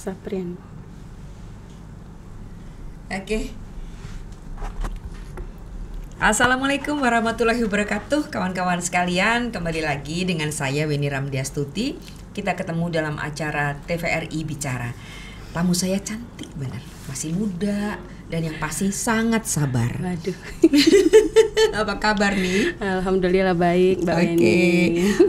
Sapriani. Oke. Assalamualaikum warahmatullahi wabarakatuh, kawan-kawan sekalian. Kembali lagi dengan saya Weni Ramdiastuti. Kita ketemu dalam acara TVRI Bicara. Tamu saya cantik benar, masih muda dan yang pasti sangat sabar. Waduh. Apa kabar nih? Alhamdulillah baik, Mbak Weni.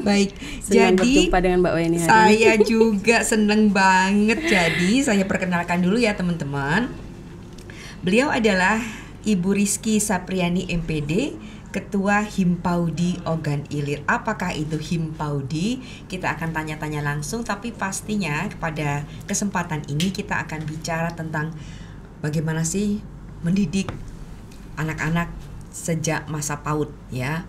Baik. Senang Jadi berjumpa dengan Mbak Weni hari saya juga seneng banget. Jadi saya perkenalkan dulu ya teman-teman. Beliau adalah Ibu Rizky Sapriani MPD, Ketua Himpaudi Ogan Ilir. Apakah itu Himpaudi? Kita akan tanya-tanya langsung, tapi pastinya pada kesempatan ini kita akan bicara tentang bagaimana sih mendidik anak-anak sejak masa PAUD ya.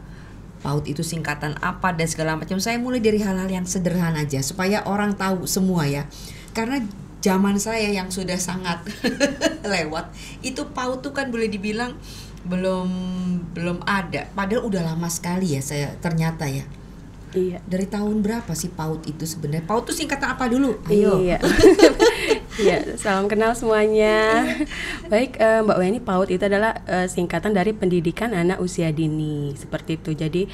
PAUD itu singkatan apa dan segala macam. Saya mulai dari hal-hal yang sederhana aja supaya orang tahu semua ya. Karena zaman saya yang sudah sangat lewat, itu PAUD tuh kan boleh dibilang belum ada. Padahal udah lama sekali ya saya ternyata ya. Iya. Dari tahun berapa sih PAUD itu sebenarnya? PAUD itu singkatan apa dulu? Ayo. Iya. Ya, salam kenal semuanya. Baik, Mbak Weni, PAUD itu adalah singkatan dari pendidikan anak usia dini, seperti itu. Jadi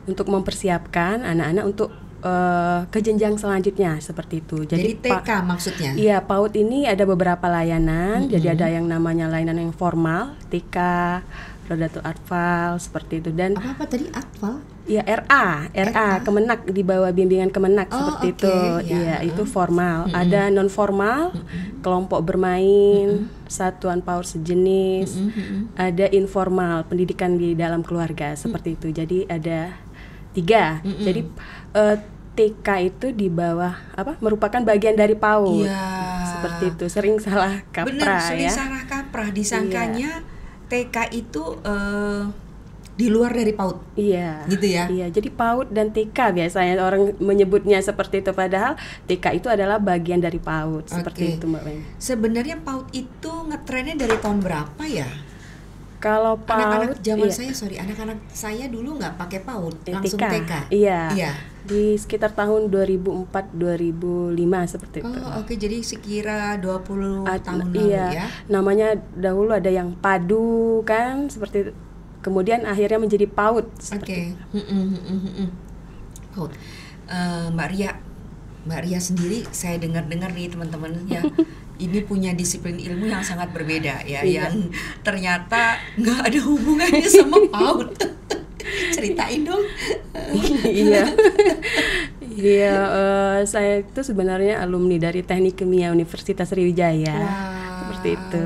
untuk mempersiapkan anak-anak untuk ke jenjang selanjutnya seperti itu. Jadi TK maksudnya? Iya, PAUD ini ada beberapa layanan. Jadi ada yang namanya layanan yang formal, TK, Rodatul Atfal seperti itu, dan apa tadi Atfal? Iya, RA, Kemenak, di bawah bimbingan Kemenak seperti itu. Ya. Iya, itu formal. Ada non formal, kelompok bermain, satuan PAUD sejenis. Ada informal, pendidikan di dalam keluarga seperti itu. Jadi ada 3. Jadi TK itu di bawah merupakan bagian dari PAUD. Iya. Seperti itu. Sering salah kaprah. Benar, sering salah kaprah. Disangkanya TK itu di luar dari PAUD. Iya. Gitu ya. Iya, jadi PAUD dan TK biasanya orang menyebutnya seperti itu, padahal TK itu adalah bagian dari PAUD. Seperti itu, Mbak Weni. Sebenarnya PAUD itu ngetrennya dari tahun berapa ya? Kalau PAUD, anak-anak zaman anak-anak saya dulu nggak pakai PAUD, langsung TK. Iya. Di sekitar tahun 2004-2005 seperti itu. Oke, jadi sekira 20 tahun lalu ya. Namanya dahulu ada yang PADU kan, seperti itu. Kemudian akhirnya menjadi PAUD. Oke. PAUD. Mbak Ria sendiri saya dengar-dengar nih teman-teman ya. Ini punya disiplin ilmu yang sangat berbeda ya, yang ternyata nggak ada hubungannya sama PAUD. Ceritain dong. Iya. Iya, saya itu sebenarnya alumni dari Teknik Kimia Universitas Sriwijaya. Seperti itu.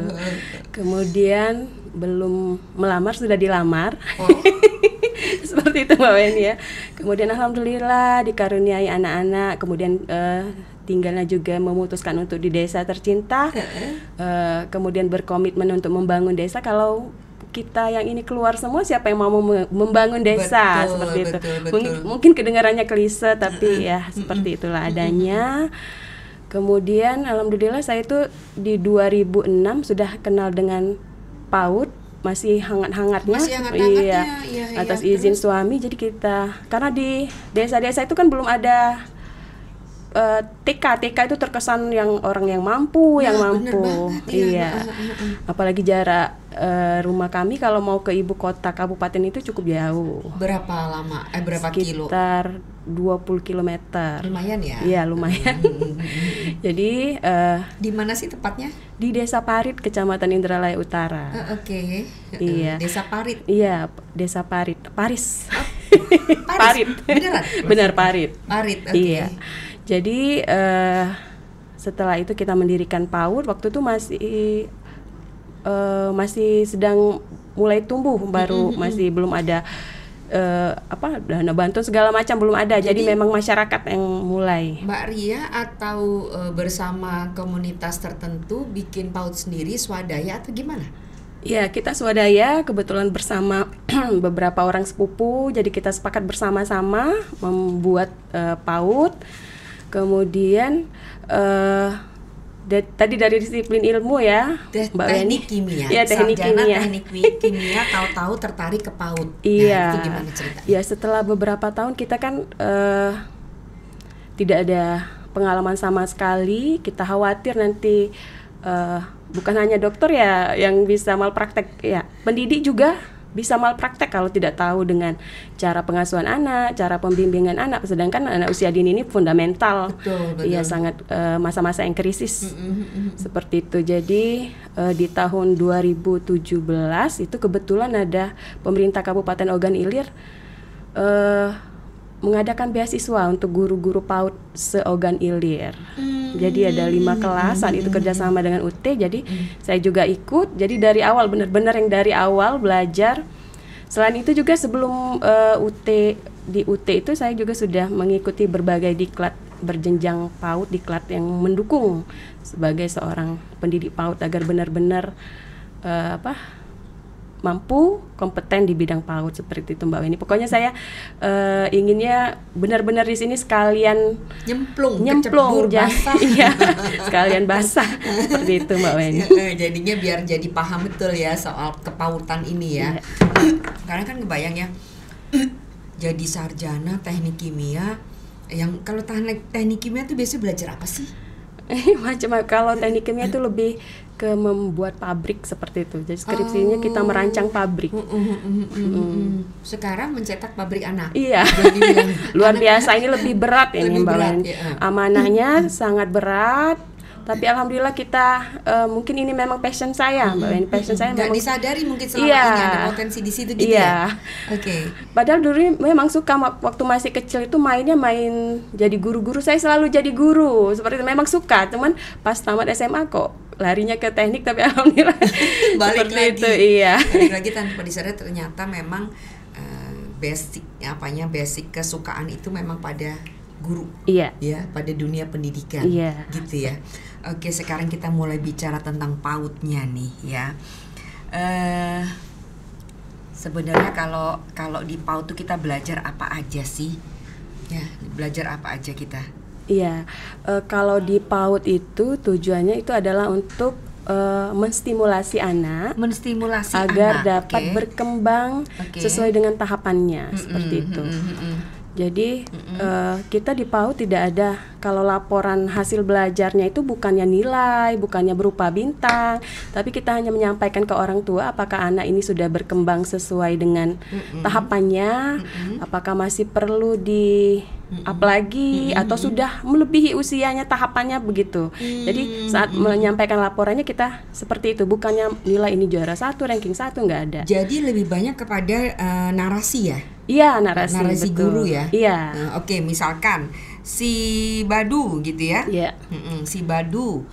Kemudian belum melamar sudah dilamar. Seperti itu Mbak Weni ya. Kemudian alhamdulillah dikaruniai anak-anak, kemudian tinggalnya juga memutuskan untuk di desa tercinta, kemudian berkomitmen untuk membangun desa. Kalau kita yang ini keluar semua, siapa yang mau membangun desa? Seperti itu. Mungkin kedengarannya klise, tapi ya seperti itulah adanya. Kemudian alhamdulillah saya itu di 2006 sudah kenal dengan PAUD, masih hangat-hangatnya. Iya, atas izin suami. Jadi kita, karena di desa-desa itu kan belum ada TK itu terkesan yang orang yang mampu, iya. Apalagi jarak rumah kami kalau mau ke ibu kota kabupaten itu cukup jauh. Berapa lama? Berapa kilo? Sekitar 20 km. Lumayan ya? Iya, lumayan. Jadi di mana sih tepatnya? Di Desa Parit, Kecamatan Indralaya Utara. Oke. Iya. Desa Parit. Iya, Desa Parit. Paris. Parit. Beneran? Benar, Parit. Parit. Okay. Iya. Jadi setelah itu kita mendirikan PAUD. Waktu itu masih sedang mulai tumbuh, baru masih belum ada dana bantuan segala macam, belum ada. Jadi memang masyarakat yang mulai. Mbak Ria atau bersama komunitas tertentu bikin PAUD sendiri, swadaya atau gimana? Ya, kita swadaya kebetulan bersama beberapa orang sepupu. Jadi kita sepakat bersama-sama membuat PAUD. Kemudian tadi dari disiplin ilmu ya, Mbak Weni. Teknik kimia. Ya, teknik kimia. Teknik kimia, tahu-tahu tertarik ke PAUD. Iya. Nah, itu gimana ceritanya? Ya, setelah beberapa tahun kita kan tidak ada pengalaman sama sekali. Kita khawatir nanti bukan hanya dokter ya yang bisa malpraktek, ya pendidik juga bisa malpraktek kalau tidak tahu dengan cara pengasuhan anak, cara pembimbingan anak. Sedangkan anak usia dini ini fundamental, betul. Sangat masa-masa yang krisis seperti itu. Jadi di tahun 2017 itu kebetulan ada pemerintah Kabupaten Ogan Ilir mengadakan beasiswa untuk guru-guru PAUD se-Ogan Ilir. Jadi ada 5 kelas saat itu kerjasama dengan UT. Jadi saya juga ikut. Jadi dari awal, benar-benar yang dari awal belajar. Selain itu juga sebelum di UT itu saya juga sudah mengikuti berbagai diklat berjenjang PAUD, diklat yang mendukung sebagai seorang pendidik PAUD agar benar-benar mampu, kompeten di bidang PAUD seperti itu Mbak Weni. Pokoknya saya inginnya benar-benar di sini sekalian nyemplung basah. Iya, sekalian basah seperti itu Mbak Weni. Jadinya biar jadi paham betul ya soal kepautan ini ya. Karena kan kebayang ya, jadi sarjana teknik kimia, yang kalau teknik kimia tuh biasanya belajar apa sih? Macam kalau teknik kimia itu lebih ke membuat pabrik seperti itu. Jadi skripsinya kita merancang pabrik. Sekarang mencetak pabrik anak. Iya. Luar biasa, ini lebih berat ini Mbak Weni. Amanahnya sangat berat. Tapi alhamdulillah kita mungkin ini memang passion saya, Mbak Weni. Passion saya memang disadari mungkin selama ini ada potensi di situ gitu ya. Oke. Padahal dulu memang suka waktu masih kecil itu main jadi guru-guru. Saya selalu jadi guru. Seperti itu memang suka. Cuman pas tamat SMA kok larinya ke teknik, tapi alhamdulillah balik lagi. Itu, iya. Balik lagi tanpa disadari ternyata memang basic kesukaan itu memang pada guru. Iya. Ya, pada dunia pendidikan. Iya. Gitu ya. Oke, sekarang kita mulai bicara tentang PAUD-nya nih ya. Sebenarnya kalau di PAUD tuh kita belajar apa aja sih? Ya, belajar apa aja kita? Iya, kalau di PAUD itu tujuannya itu adalah untuk menstimulasi anak, agar dapat berkembang sesuai dengan tahapannya, seperti itu. Jadi kita di PAUD tidak ada, kalau laporan hasil belajarnya itu bukannya nilai, bukannya berupa bintang, tapi kita hanya menyampaikan ke orang tua apakah anak ini sudah berkembang sesuai dengan tahapannya, apakah masih perlu di up lagi atau sudah melebihi usianya tahapannya begitu. Jadi saat menyampaikan laporannya kita seperti itu, bukannya nilai ini juara 1, ranking 1, nggak ada. Jadi lebih banyak kepada narasi ya? Iya, narasi betul. Guru ya? Iya. Oke, misalkan si Badu gitu ya? Iya. Si Badu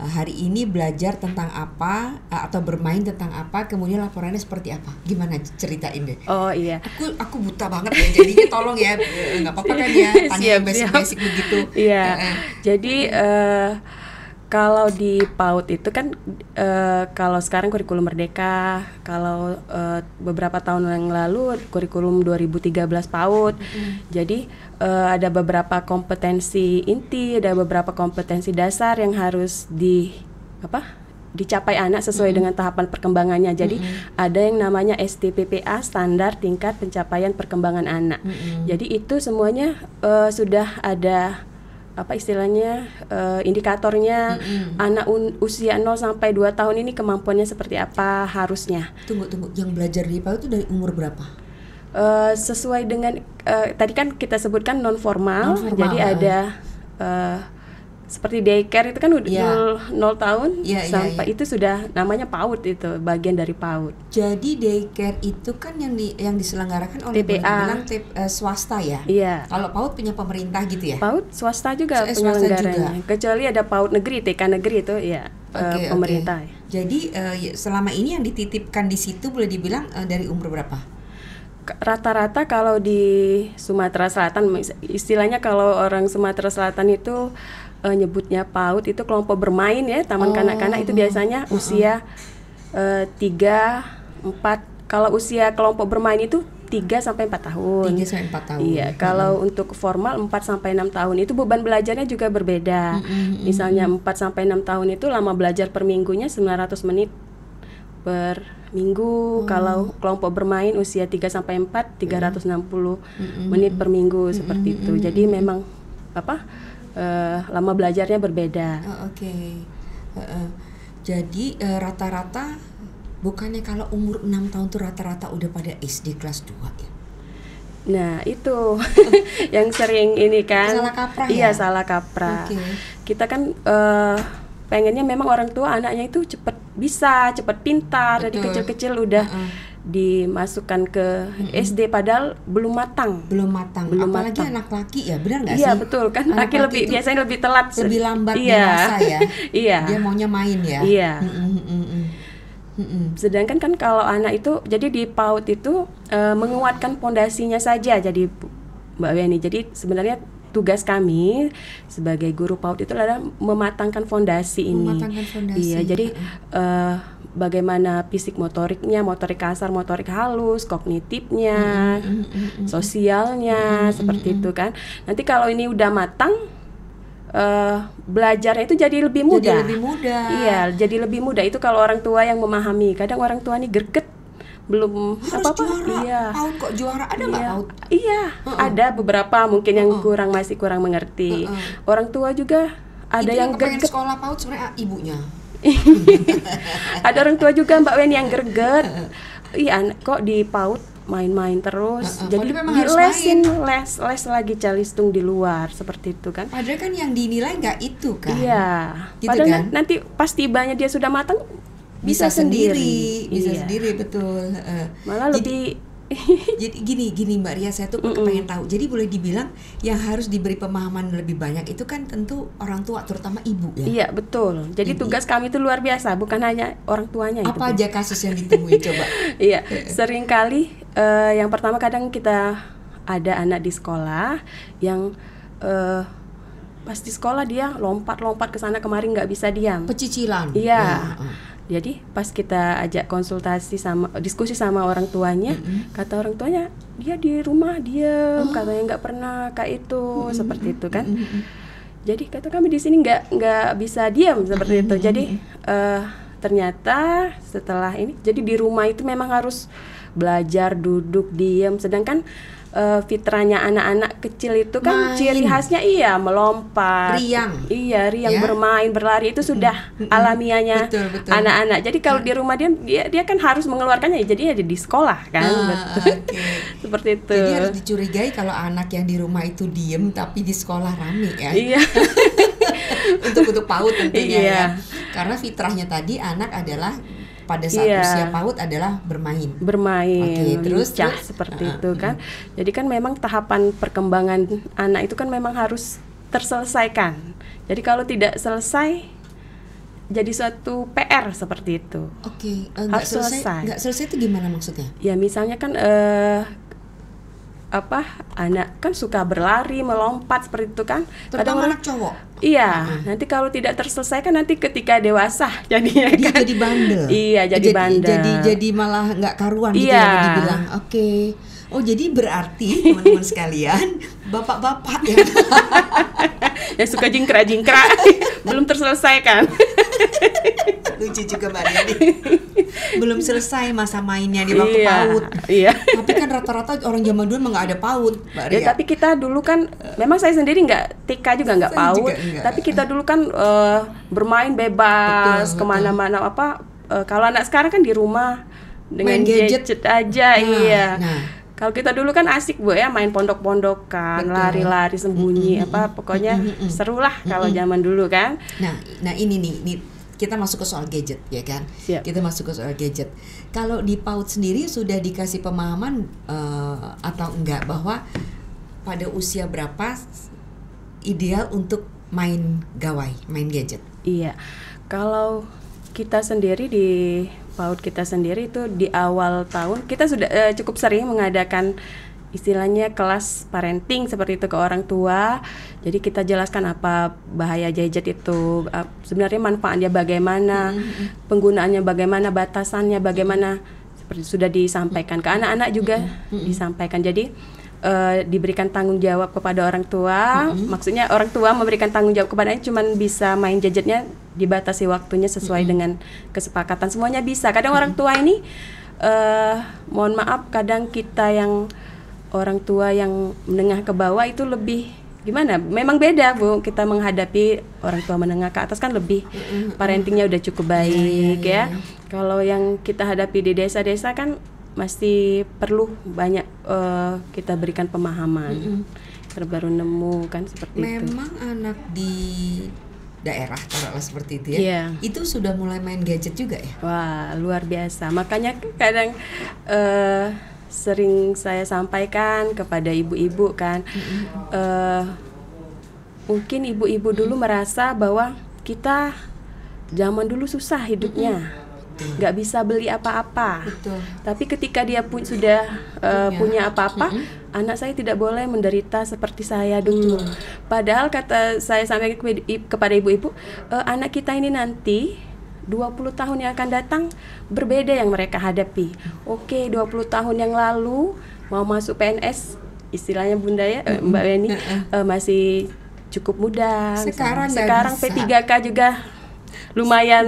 hari ini belajar tentang apa atau bermain tentang apa, kemudian laporannya seperti apa? Gimana, ceritain deh. Oh iya. Aku buta banget ya, jadinya tolong ya, nggak apa-apa kan ya, tanya yang basic-basic begitu. Iya. Jadi kalau di PAUD itu kan kalau sekarang kurikulum Merdeka, kalau beberapa tahun yang lalu kurikulum 2013 PAUD. Jadi ada beberapa kompetensi inti, ada beberapa kompetensi dasar yang harus dicapai anak sesuai dengan tahapan perkembangannya. Jadi ada yang namanya STPPA, standar tingkat pencapaian perkembangan anak. Jadi itu semuanya sudah ada istilahnya indikatornya. Anak usia 0 sampai 2 tahun ini kemampuannya seperti apa harusnya. Tunggu, yang belajar di PAUD itu dari umur berapa? Sesuai dengan tadi kan kita sebutkan non formal, jadi ada seperti daycare itu kan udah 0 tahun sampai itu sudah namanya PAUD, itu bagian dari PAUD. Jadi daycare itu kan yang diselenggarakan oleh TPA, swasta ya. Iya. Kalau PAUD punya pemerintah gitu ya. PAUD swasta juga penyelenggaranya. Kecuali ada PAUD negeri, TK negeri itu ya pemerintah. Jadi selama ini yang dititipkan di situ boleh dibilang dari umur berapa? Rata-rata kalau di Sumatera Selatan, istilahnya kalau orang Sumatera Selatan itu nyebutnya PAUD itu kelompok bermain ya, taman kanak-kanak itu biasanya usia 3-4. Kalau usia kelompok bermain itu 3 sampai 4 tahun. 3 sampai 4 tahun. Iya, kalau untuk formal 4 sampai 6 tahun itu beban belajarnya juga berbeda. Misalnya 4 sampai 6 tahun itu lama belajar per minggunya 900 menit per minggu. Kalau kelompok bermain usia 3 sampai 4 360 menit per minggu seperti itu. Jadi memang lama belajarnya berbeda. Oke. Jadi rata-rata bukannya kalau umur 6 tahun tuh rata-rata udah pada SD kelas 2 ya? Nah itu yang sering ini kan. Salah kaprah ya? Iya, salah kaprah. Kita kan pengennya memang orang tua anaknya itu cepat bisa, cepat pintar. Dari kecil-kecil udah dimasukkan ke SD padahal belum matang. Apalagi anak laki ya, benar nggak sih? Iya betul kan, laki lebih biasanya lebih telat, lebih lambat dewasa ya. Iya. Dia maunya main ya. Iya. Sedangkan kan kalau anak itu, jadi di PAUD itu menguatkan pondasinya saja. Jadi Mbak Weni, jadi sebenarnya tugas kami sebagai guru PAUD itu adalah mematangkan fondasi ini. Iya, jadi bagaimana fisik motoriknya, motorik kasar, motorik halus, kognitifnya, sosialnya, seperti itu kan. Nanti kalau ini udah matang, belajarnya itu jadi lebih mudah. Iya, jadi lebih mudah. Itu kalau orang tua yang memahami. Kadang orang tua ini greget, belum apa-apa. Iya. PAUD kok juara, ada nggak PAUD? Iya, ada beberapa mungkin yang masih kurang mengerti. Orang tua juga ada yang greget. Sekolah PAUD sebenarnya ibunya. Ada orang tua juga Mbak Weni yang greget. Iya, kok di PAUD main-main terus, jadi dilesin, les lagi calistung di luar, seperti itu kan. Padahal kan yang dinilai nggak itu kan. Iya, gitu padahal kan? Nanti pas tibanya dia sudah matang bisa sendiri, betul. Malah lebih jadi gini Mbak Ria, saya tuh pengen tahu. Jadi boleh dibilang yang harus diberi pemahaman lebih banyak itu kan tentu orang tua, terutama ibu ya. Iya betul. Jadi tugas kami itu luar biasa, bukan hanya orang tuanya. Apa aja kasus yang ditemui coba? Iya, sering kali yang pertama kadang kita ada anak di sekolah yang pas di sekolah dia lompat ke sana kemari nggak bisa diam. Pecicilan. Iya. Jadi pas kita ajak diskusi sama orang tuanya, kata orang tuanya dia di rumah diem, katanya nggak pernah kayak itu, seperti itu kan. Jadi kata kami di sini nggak bisa diam seperti itu. Jadi ternyata setelah ini, jadi di rumah itu memang harus belajar duduk diam. Sedangkan fitrahnya anak-anak kecil itu kan ciri khasnya melompat, riang ya? Bermain, berlari, itu sudah alamiahnya anak-anak. Jadi kalau di rumah dia kan harus mengeluarkannya, jadi di sekolah kan. Seperti itu. Jadi harus dicurigai kalau anak yang di rumah itu diem tapi di sekolah rame ya. Iya. untuk PAUD tentunya ya. Karena fitrahnya tadi anak adalah pada saat usia PAUD adalah bermain. Terus seperti itu kan. Jadi kan memang tahapan perkembangan anak itu kan memang harus terselesaikan. Jadi kalau tidak selesai jadi suatu PR seperti itu. Harus selesai. Nggak selesai itu gimana maksudnya? Ya misalnya kan anak kan suka berlari, melompat seperti itu kan. Terutama anak cowok. Iya, nanti kalau tidak terselesaikan nanti ketika dewasa jadinya dia kan jadi bandel. Iya, jadi bandel. Jadi malah nggak karuan gitu ya dibilang. Oh, jadi berarti teman-teman sekalian, bapak-bapak yang suka jingkrak belum terselesaikan. Lucu juga Mbak Ria. Belum selesai masa mainnya di waktu PAUD. Iya. Tapi kan rata-rata orang zaman dulu nggak ada PAUD, Mbak Ria. Ya, tapi kita dulu kan, memang saya sendiri nggak TK juga nggak PAUD. Tapi kita dulu kan bermain bebas kemana-mana. Kalau anak sekarang kan di rumah dengan gadget aja. Nah. Kalau kita dulu kan asik Bu ya, main pondok-pondokan, lari-lari sembunyi, pokoknya seru lah kalau zaman dulu kan. Nah ini kita masuk ke soal gadget ya kan. Kita masuk ke soal gadget. Kalau di PAUD sendiri sudah dikasih pemahaman atau enggak bahwa pada usia berapa ideal untuk main gawai, main gadget? Iya. Kalau kita sendiri di PAUD kita sendiri itu di awal tahun kita sudah cukup sering mengadakan istilahnya kelas parenting seperti itu ke orang tua. Jadi kita jelaskan apa bahaya gadget itu, sebenarnya manfaatnya bagaimana, penggunaannya bagaimana, batasannya bagaimana, seperti sudah disampaikan ke anak-anak juga disampaikan. Jadi diberikan tanggung jawab kepada orang tua, maksudnya orang tua memberikan tanggung jawab kepadanya, cuman bisa main gadgetnya dibatasi waktunya sesuai dengan kesepakatan, semuanya bisa. Kadang orang tua ini mohon maaf, kadang kita yang orang tua yang menengah ke bawah itu lebih gimana? Memang beda Bu, kita menghadapi orang tua menengah ke atas kan lebih parentingnya udah cukup baik ya. Kalau yang kita hadapi di desa-desa kan masih perlu banyak kita berikan pemahaman. Baru nemu kan seperti itu. Memang anak di daerah taruhlah seperti itu ya. Itu sudah mulai main gadget juga ya? Wah, luar biasa. Makanya kadang sering saya sampaikan kepada ibu-ibu kan, mungkin ibu-ibu dulu merasa bahwa kita zaman dulu susah hidupnya, nggak bisa beli apa-apa. Tapi ketika dia sudah punya apa-apa, anak saya tidak boleh menderita seperti saya dulu. Padahal kata saya sampaikan kepada ibu-ibu, anak kita ini nanti 20 tahun yang akan datang berbeda yang mereka hadapi. Oke, 20 tahun yang lalu mau masuk PNS, istilahnya Bunda ya, Mbak Weni, masih cukup mudah. Sekarang P3K juga lumayan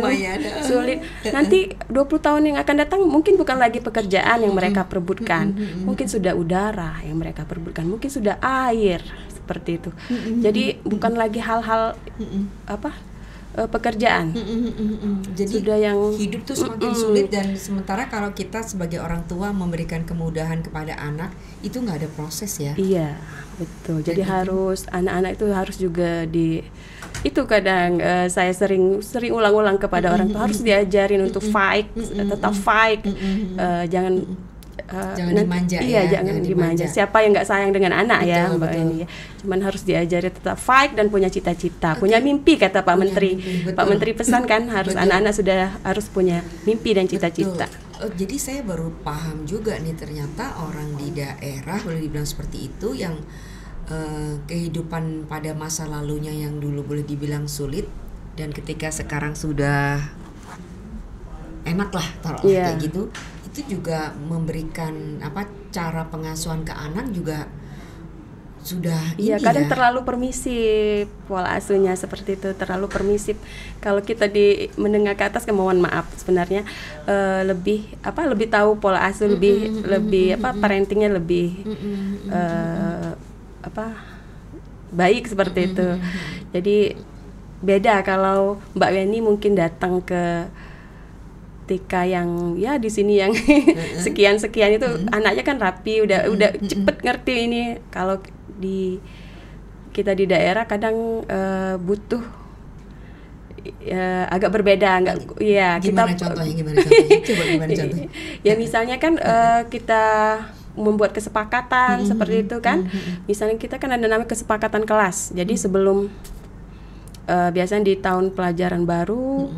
sulit. Nanti 20 tahun yang akan datang mungkin bukan lagi pekerjaan yang mereka perebutkan, mungkin sudah udara yang mereka perebutkan, mungkin sudah air, seperti itu. Jadi bukan lagi hal-hal pekerjaan. Jadi sudah yang hidup tuh semakin sulit, dan sementara kalau kita sebagai orang tua memberikan kemudahan kepada anak itu nggak ada proses ya. Iya, betul. Jadi harus anak-anak itu harus juga itu kadang saya sering ulang-ulang kepada orang tua, harus diajarin untuk fight, tetap fight, jangan dimanja. Iya, jangan dimanja. Siapa yang nggak sayang dengan anak, betul, ya Mbak Eni ya. Cuman harus diajari tetap fight dan punya cita-cita, punya mimpi, kata Pak Menteri. Pak Menteri pesan kan harus anak-anak sudah harus punya mimpi dan cita-cita. Jadi saya baru paham juga nih, ternyata orang di daerah boleh dibilang seperti itu yang kehidupan pada masa lalunya yang dulu boleh dibilang sulit, dan ketika sekarang sudah enak lah kayak gitu, itu juga memberikan cara pengasuhan ke anak juga sudah kadang terlalu permisif pola asuhnya, seperti itu, terlalu permisif. Kalau kita di menengah ke atas, mohon maaf sebenarnya lebih tahu pola asuh, lebih parentingnya lebih baik, seperti itu. Jadi beda kalau Mbak Weni mungkin datang ke ketika yang di sini yang sekian itu anaknya kan rapi, udah cepet ngerti ini. Kalau kita di daerah kadang butuh agak berbeda, Gimana contohnya? Coba gimana contohnya? Ya misalnya kan kita membuat kesepakatan seperti itu kan. Misalnya kita kan ada namanya kesepakatan kelas. Jadi sebelum biasanya di tahun pelajaran baru,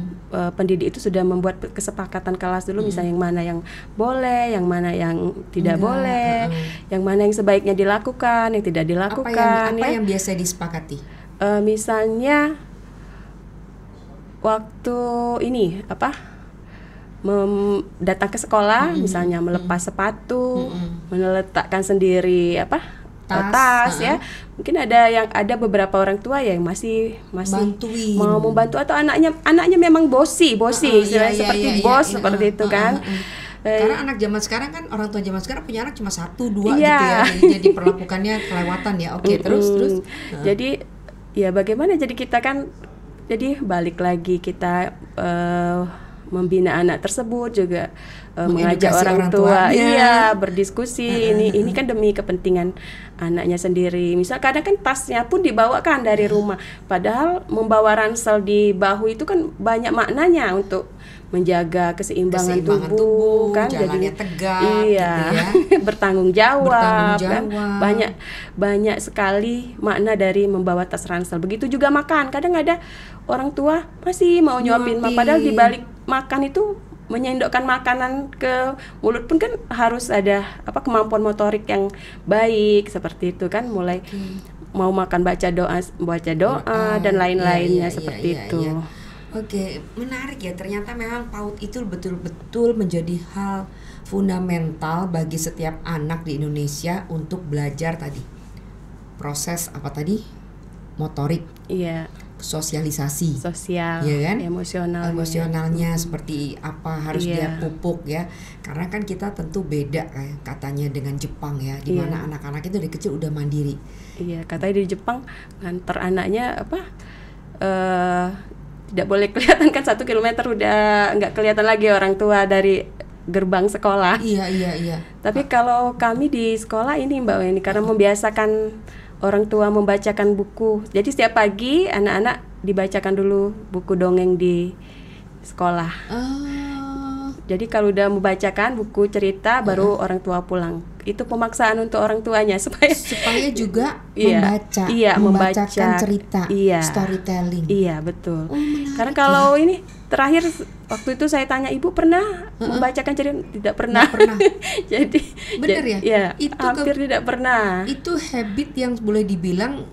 pendidik itu sudah membuat kesepakatan kelas dulu, misalnya yang mana yang boleh, yang mana yang tidak boleh, yang mana yang sebaiknya dilakukan, yang tidak dilakukan. Apa yang biasa disepakati? Misalnya waktu ini datang ke sekolah, misalnya melepas sepatu, meletakkan sendiri tas ya. Mungkin ada beberapa orang tua yang masih bantuin, mau membantu, atau anaknya memang bosi seperti bos seperti itu kan. Karena anak zaman sekarang kan, orang tua zaman sekarang punya anak cuma 1-2 gitu ya. Jadi perlakukannya kelewatan ya. Oke, terus. Jadi ya bagaimana, jadi kita kan balik lagi kita membina anak tersebut juga, mengajak orang tua berdiskusi. Ini kan demi kepentingan anaknya sendiri. Misal kadang kan tasnya pun dibawakan dari rumah, padahal membawa ransel di bahu itu kan banyak maknanya untuk menjaga keseimbangan tubuh kan, jalannya tegak, gitu ya. bertanggung jawab. Kan? Banyak sekali makna dari membawa tas ransel. Begitu juga makan, kadang ada orang tua masih mau nyuapin. Padahal di balik makan itu, menyendokkan makanan ke mulut pun kan harus ada kemampuan motorik yang baik, seperti itu kan. Mulai mau makan baca doa dan lain-lainnya seperti itu. Oke, menarik ya. Ternyata memang PAUD itu betul-betul menjadi hal fundamental bagi setiap anak di Indonesia untuk belajar tadi. Proses motorik. Iya. sosialisasi, sosial, ya kan? emosionalnya. Emosionalnya seperti apa harus dia Iya. pupuk ya. Karena kan kita tentu beda katanya dengan Jepang ya, di mana Iya. anak-anak itu dari kecil udah mandiri. Iya, katanya di Jepang nganter anaknya tidak boleh kelihatan kan 1 kilometer udah nggak kelihatan lagi orang tua dari gerbang sekolah. Iya. Tapi kalau kami di sekolah ini Mbak Weni, karena membiasakan orang tua membacakan buku. Jadi setiap pagi anak-anak dibacakan dulu buku dongeng di sekolah. Jadi kalau udah membacakan buku cerita baru orang tua pulang. Itu pemaksaan untuk orang tuanya supaya juga membacakan membacakan cerita, storytelling. Iya, betul. Karena kalau ini terakhir waktu itu saya tanya ibu pernah membacakan cerita, tidak pernah. Jadi benar ya? Ya, itu hampir tidak pernah. Itu habit yang boleh dibilang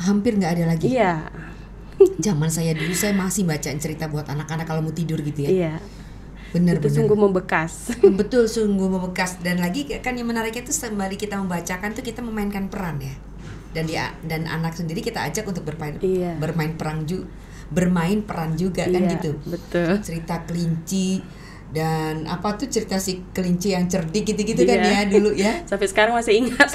hampir nggak ada lagi. Iya. Zaman saya dulu saya masih bacain cerita buat anak-anak kalau mau tidur gitu ya. Iya. Benar. Sungguh membekas. Betul, sungguh membekas. Dan lagi kan yang menariknya itu sembari kita membacakan tuh kita memainkan peran ya. Dan anak sendiri kita ajak untuk bermain peran juga kan gitu. Betul. Cerita kelinci dan apa tuh cerita si kelinci yang cerdik gitu-gitu kan ya dulu ya. Sampai sekarang masih ingat.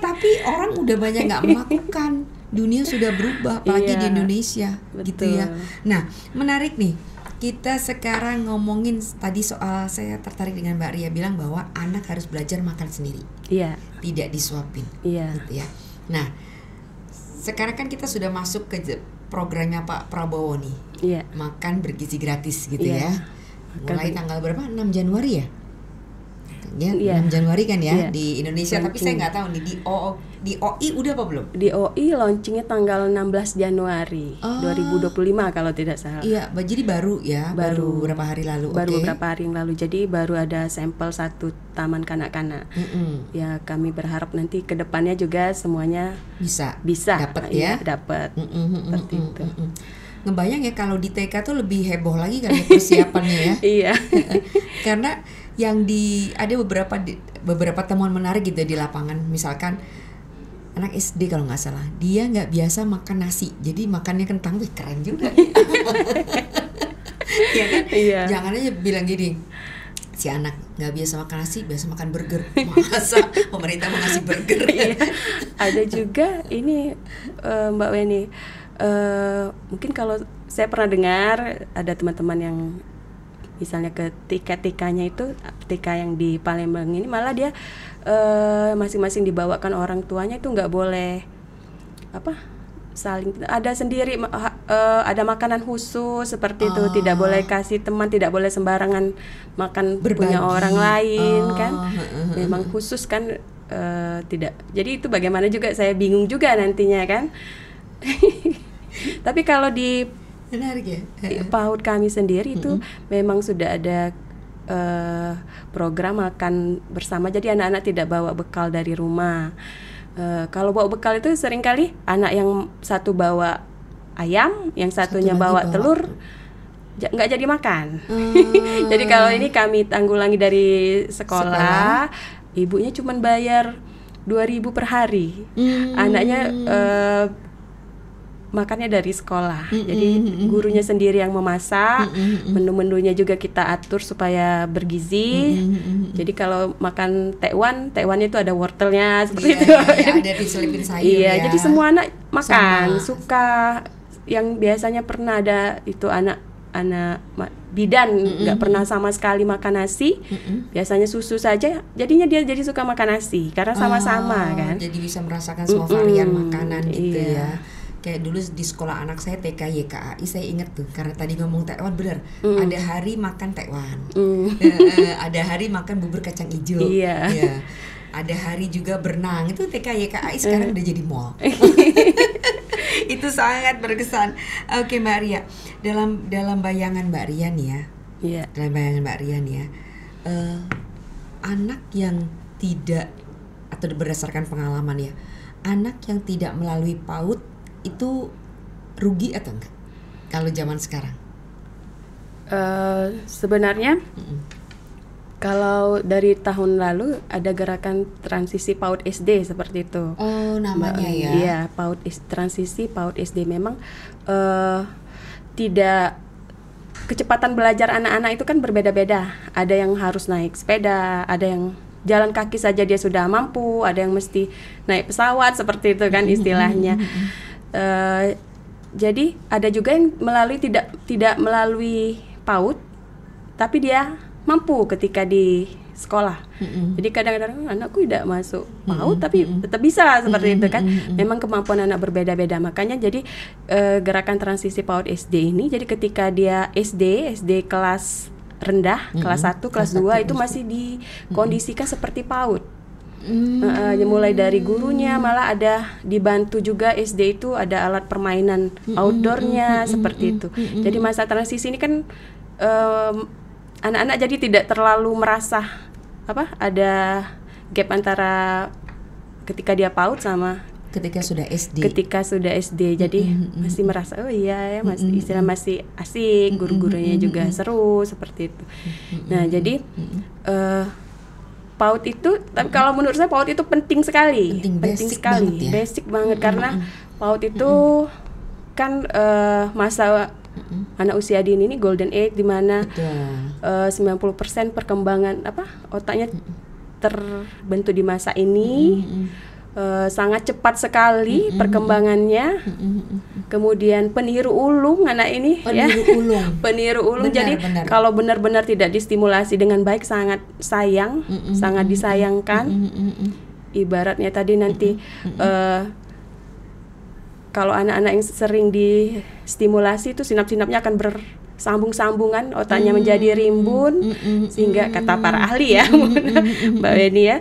Tapi orang udah banyak nggak melakukan. Dunia sudah berubah apalagi di Indonesia. Betul. Gitu ya. Nah, menarik nih. Kita sekarang ngomongin tadi soal, saya tertarik dengan Mbak Ria bilang bahwa anak harus belajar makan sendiri. Iya. Tidak disuapin. Iya. Gitu ya. Nah, sekarang kan kita sudah masuk ke programnya Pak Prabowo nih. Iya. Makan bergizi gratis gitu ya. Makan Mulai tanggal berapa? 6 Januari ya? Ya, 6 Januari kan ya di Indonesia. Tapi saya nggak tahu nih di OI udah apa belum? Di OI launchingnya tanggal 16 Januari 2025 kalau tidak salah. Iya, jadi baru ya, baru beberapa hari lalu. Baru beberapa hari yang lalu. Jadi baru ada sampel 1 taman kanak-kanak. Ya kami berharap nanti ke depannya juga semuanya bisa dapat ya. Dapat. Seperti itu. Ngebayang ya kalau di TK tuh lebih heboh lagi kan persiapannya ya. Iya. Karena yang ada beberapa temuan menarik gitu di lapangan. Misalkan anak SD kalau nggak salah, dia nggak biasa makan nasi, jadi makannya kentang. Wih, keren juga. Iya kan? Iya. Jangan aja bilang gini, si anak nggak biasa makan nasi, biasa makan burger. Masa pemerintah mau ngasih burger? Iya. Ada juga ini Mbak Weni, mungkin kalau saya pernah dengar ada teman-teman yang misalnya ke TK-TK-nya itu, TK yang di Palembang ini malah dia masing-masing dibawakan orang tuanya itu nggak boleh saling, ada sendiri, ada makanan khusus seperti itu, tidak boleh kasih teman, tidak boleh sembarangan makan punya orang lain kan, memang khusus kan, tidak. Jadi itu bagaimana juga saya bingung juga nantinya kan. Tapi kalau di menarik ya. PAUD kami sendiri itu memang sudah ada program makan bersama. Jadi anak-anak tidak bawa bekal dari rumah. Kalau bawa bekal itu seringkali anak yang satu bawa ayam, yang satunya bawa telur, nggak jadi makan. Jadi kalau ini kami tanggulangi dari sekolah. Ibunya cuma bayar 2.000 per hari. Anaknya makannya dari sekolah. Jadi gurunya sendiri yang memasak, menu-menunya juga kita atur supaya bergizi. Jadi kalau makan tekwan itu ada wortelnya seperti itu. Iya, ada diselipin sayur ya. Jadi semua anak makan, suka. Yang biasanya pernah ada itu anak bidan nggak pernah sama sekali makan nasi, biasanya susu saja, jadinya dia jadi suka makan nasi karena sama-sama kan. Jadi bisa merasakan semua varian makanan gitu ya. Kayak dulu di sekolah anak saya TK YKAI, saya inget tuh karena tadi ngomong tekwan bener. Ada hari makan tekwan, ada hari makan bubur kacang hijau, ya. Ada hari juga berenang. Itu TK YKAI sekarang udah jadi mall. Itu sangat berkesan. Oke Mbak Ria, dalam bayangan Mbak Ria nih ya, dalam bayangan Mbak Ria nih ya, anak yang tidak, atau berdasarkan pengalaman ya, anak yang tidak melalui PAUD itu rugi atau enggak kalau zaman sekarang? Sebenarnya Kalau dari tahun lalu ada gerakan transisi PAUD SD seperti itu. Oh, namanya ya. Iya, transisi PAUD SD memang tidak, kecepatan belajar anak-anak itu kan berbeda-beda. Ada yang harus naik sepeda, ada yang jalan kaki saja dia sudah mampu, ada yang mesti naik pesawat seperti itu kan istilahnya. Jadi ada juga yang tidak melalui PAUD, tapi dia mampu ketika di sekolah. Jadi kadang-kadang anakku tidak masuk PAUD tapi tetap bisa seperti itu kan. Memang kemampuan anak berbeda-beda. Makanya jadi gerakan transisi PAUD SD ini, jadi ketika dia SD kelas rendah, kelas 1, kelas 2 itu masih dikondisikan seperti PAUD. Mulai dari gurunya, malah ada dibantu juga SD itu ada alat permainan outdoornya seperti itu. Jadi masa transisi ini kan anak-anak jadi tidak terlalu merasa ada gap antara ketika dia PAUD sama ketika sudah SD. Jadi masih merasa oh iya ya, masih asik, guru-gurunya juga seru seperti itu. Nah, jadi PAUD itu, tapi kalau menurut saya PAUD itu penting sekali, basic banget karena PAUD itu kan masa anak usia dini ini golden age, di mana 90% perkembangan otaknya terbentuk di masa ini. Sangat cepat sekali perkembangannya. Kemudian peniru ulung anak ini, peniru ulung. Jadi kalau benar-benar tidak distimulasi dengan baik, sangat sayang, sangat disayangkan. Ibaratnya tadi nanti kalau anak-anak yang sering distimulasi itu sinap-sinapnya akan bersambung-sambungan, otaknya menjadi rimbun, sehingga kata para ahli ya, Mbak Weni ya,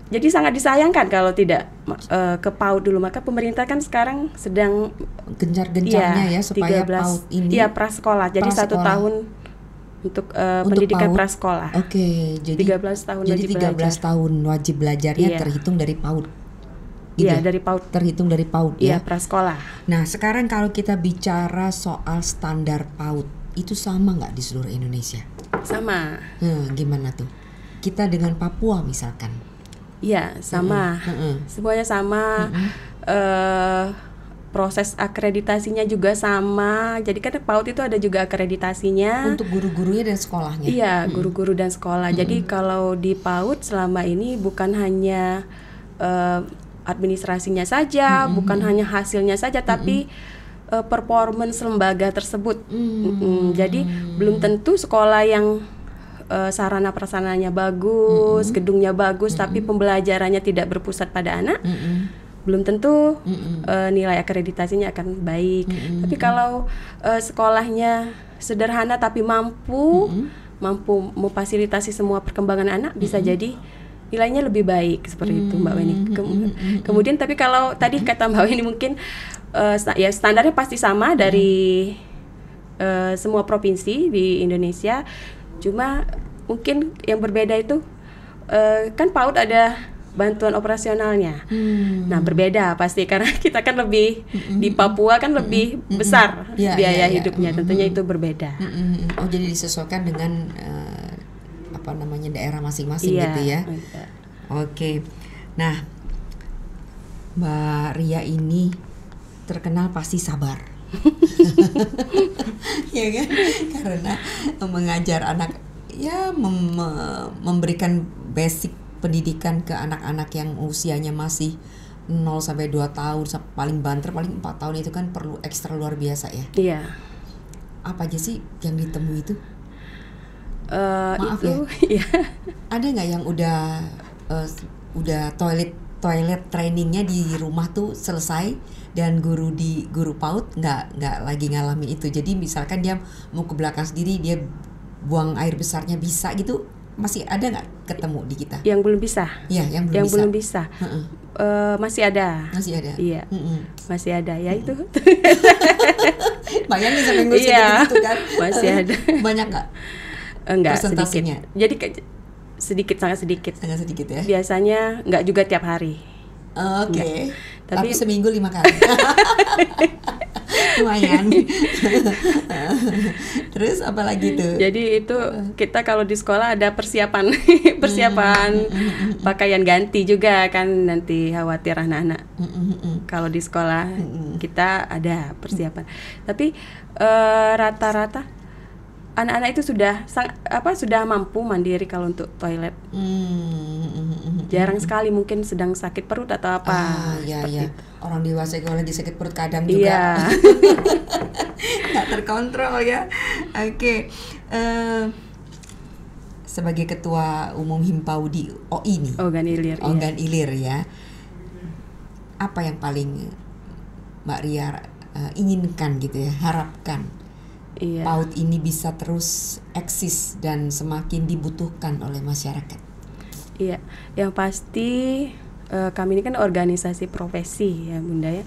jadi sangat disayangkan kalau tidak ke PAUD dulu. Maka pemerintah kan sekarang sedang gencar-gencarnya supaya PAUD ini prasekolah. Jadi 1 tahun untuk pendidikan PAUD. prasekolah. Oke, jadi 13 tahun jadi wajib 13 belajar. tahun wajib belajarnya terhitung dari PAUD. Iya, dari PAUD. Terhitung dari PAUD ya. Iya, prasekolah. Nah, sekarang kalau kita bicara soal standar PAUD, itu sama nggak di seluruh Indonesia? Sama. Gimana tuh? Kita dengan Papua misalkan. Iya, sama. Semuanya sama. Proses akreditasinya juga sama. Jadi kan PAUD itu ada juga akreditasinya untuk guru-gurunya dan sekolahnya. Iya, guru-guru dan sekolah. Jadi kalau di PAUD selama ini bukan hanya administrasinya saja, bukan hanya hasilnya saja, tapi performance lembaga tersebut. Jadi belum tentu sekolah yang sarana prasarananya bagus, gedungnya bagus, tapi pembelajarannya tidak berpusat pada anak, belum tentu nilai akreditasinya akan baik. Tapi kalau sekolahnya sederhana tapi mampu memfasilitasi semua perkembangan anak, bisa jadi nilainya lebih baik seperti itu, Mbak Weni. Kemudian tapi kalau tadi kata Mbak Weni mungkin ya standarnya pasti sama dari semua provinsi di Indonesia. Cuma mungkin yang berbeda itu kan PAUD ada bantuan operasionalnya. Nah, berbeda pasti karena kita kan lebih di Papua kan lebih besar biaya hidupnya. Tentunya itu berbeda. Oh, jadi disesuaikan dengan daerah masing-masing gitu ya. Oke. Nah, Mbak Ria ini terkenal pasti sabar. Ya kan? Karena mengajar anak ya memberikan basic pendidikan ke anak-anak yang usianya masih 0 sampai 2 tahun, paling banter paling 4 tahun itu kan perlu ekstra luar biasa ya. Iya. Apa aja sih yang ditemui itu? Maaf itu, ya. Ada nggak yang udah toilet trainingnya di rumah tuh selesai dan guru PAUD nggak lagi ngalamin itu. Jadi misalkan dia mau ke belakang sendiri, dia buang air besarnya bisa gitu, masih ada nggak ketemu di kita? Yang belum bisa. Iya, yang belum bisa. Masih ada. Masih ada. Iya. Masih ada ya itu. Bayangin sampai ngurus gitu kan. Masih ada. Banyak nggak? Enggak, sedikit. Jadi sangat sedikit. Sangat sedikit ya. Biasanya enggak juga tiap hari. Oke. Tapi Tapi seminggu 5 kali. Lumayan. Terus apa lagi tuh? Jadi itu kita kalau di sekolah ada persiapan pakaian ganti juga kan, nanti khawatir anak-anak. Kalau di sekolah kita ada persiapan. Tapi rata-rata anak-anak itu sudah mampu mandiri kalau untuk toilet. Jarang sekali mungkin sedang sakit perut atau apa. Iya. Orang dewasa kalau lagi sakit perut kadang juga nggak terkontrol ya. Oke. Sebagai ketua umum Himpaudi OI nih. Organ Ilir ya. Apa yang paling Mbak Ria inginkan gitu ya, harapkan PAUD ini bisa terus eksis dan semakin dibutuhkan oleh masyarakat? Iya, yang pasti kami ini kan organisasi profesi ya Bunda ya,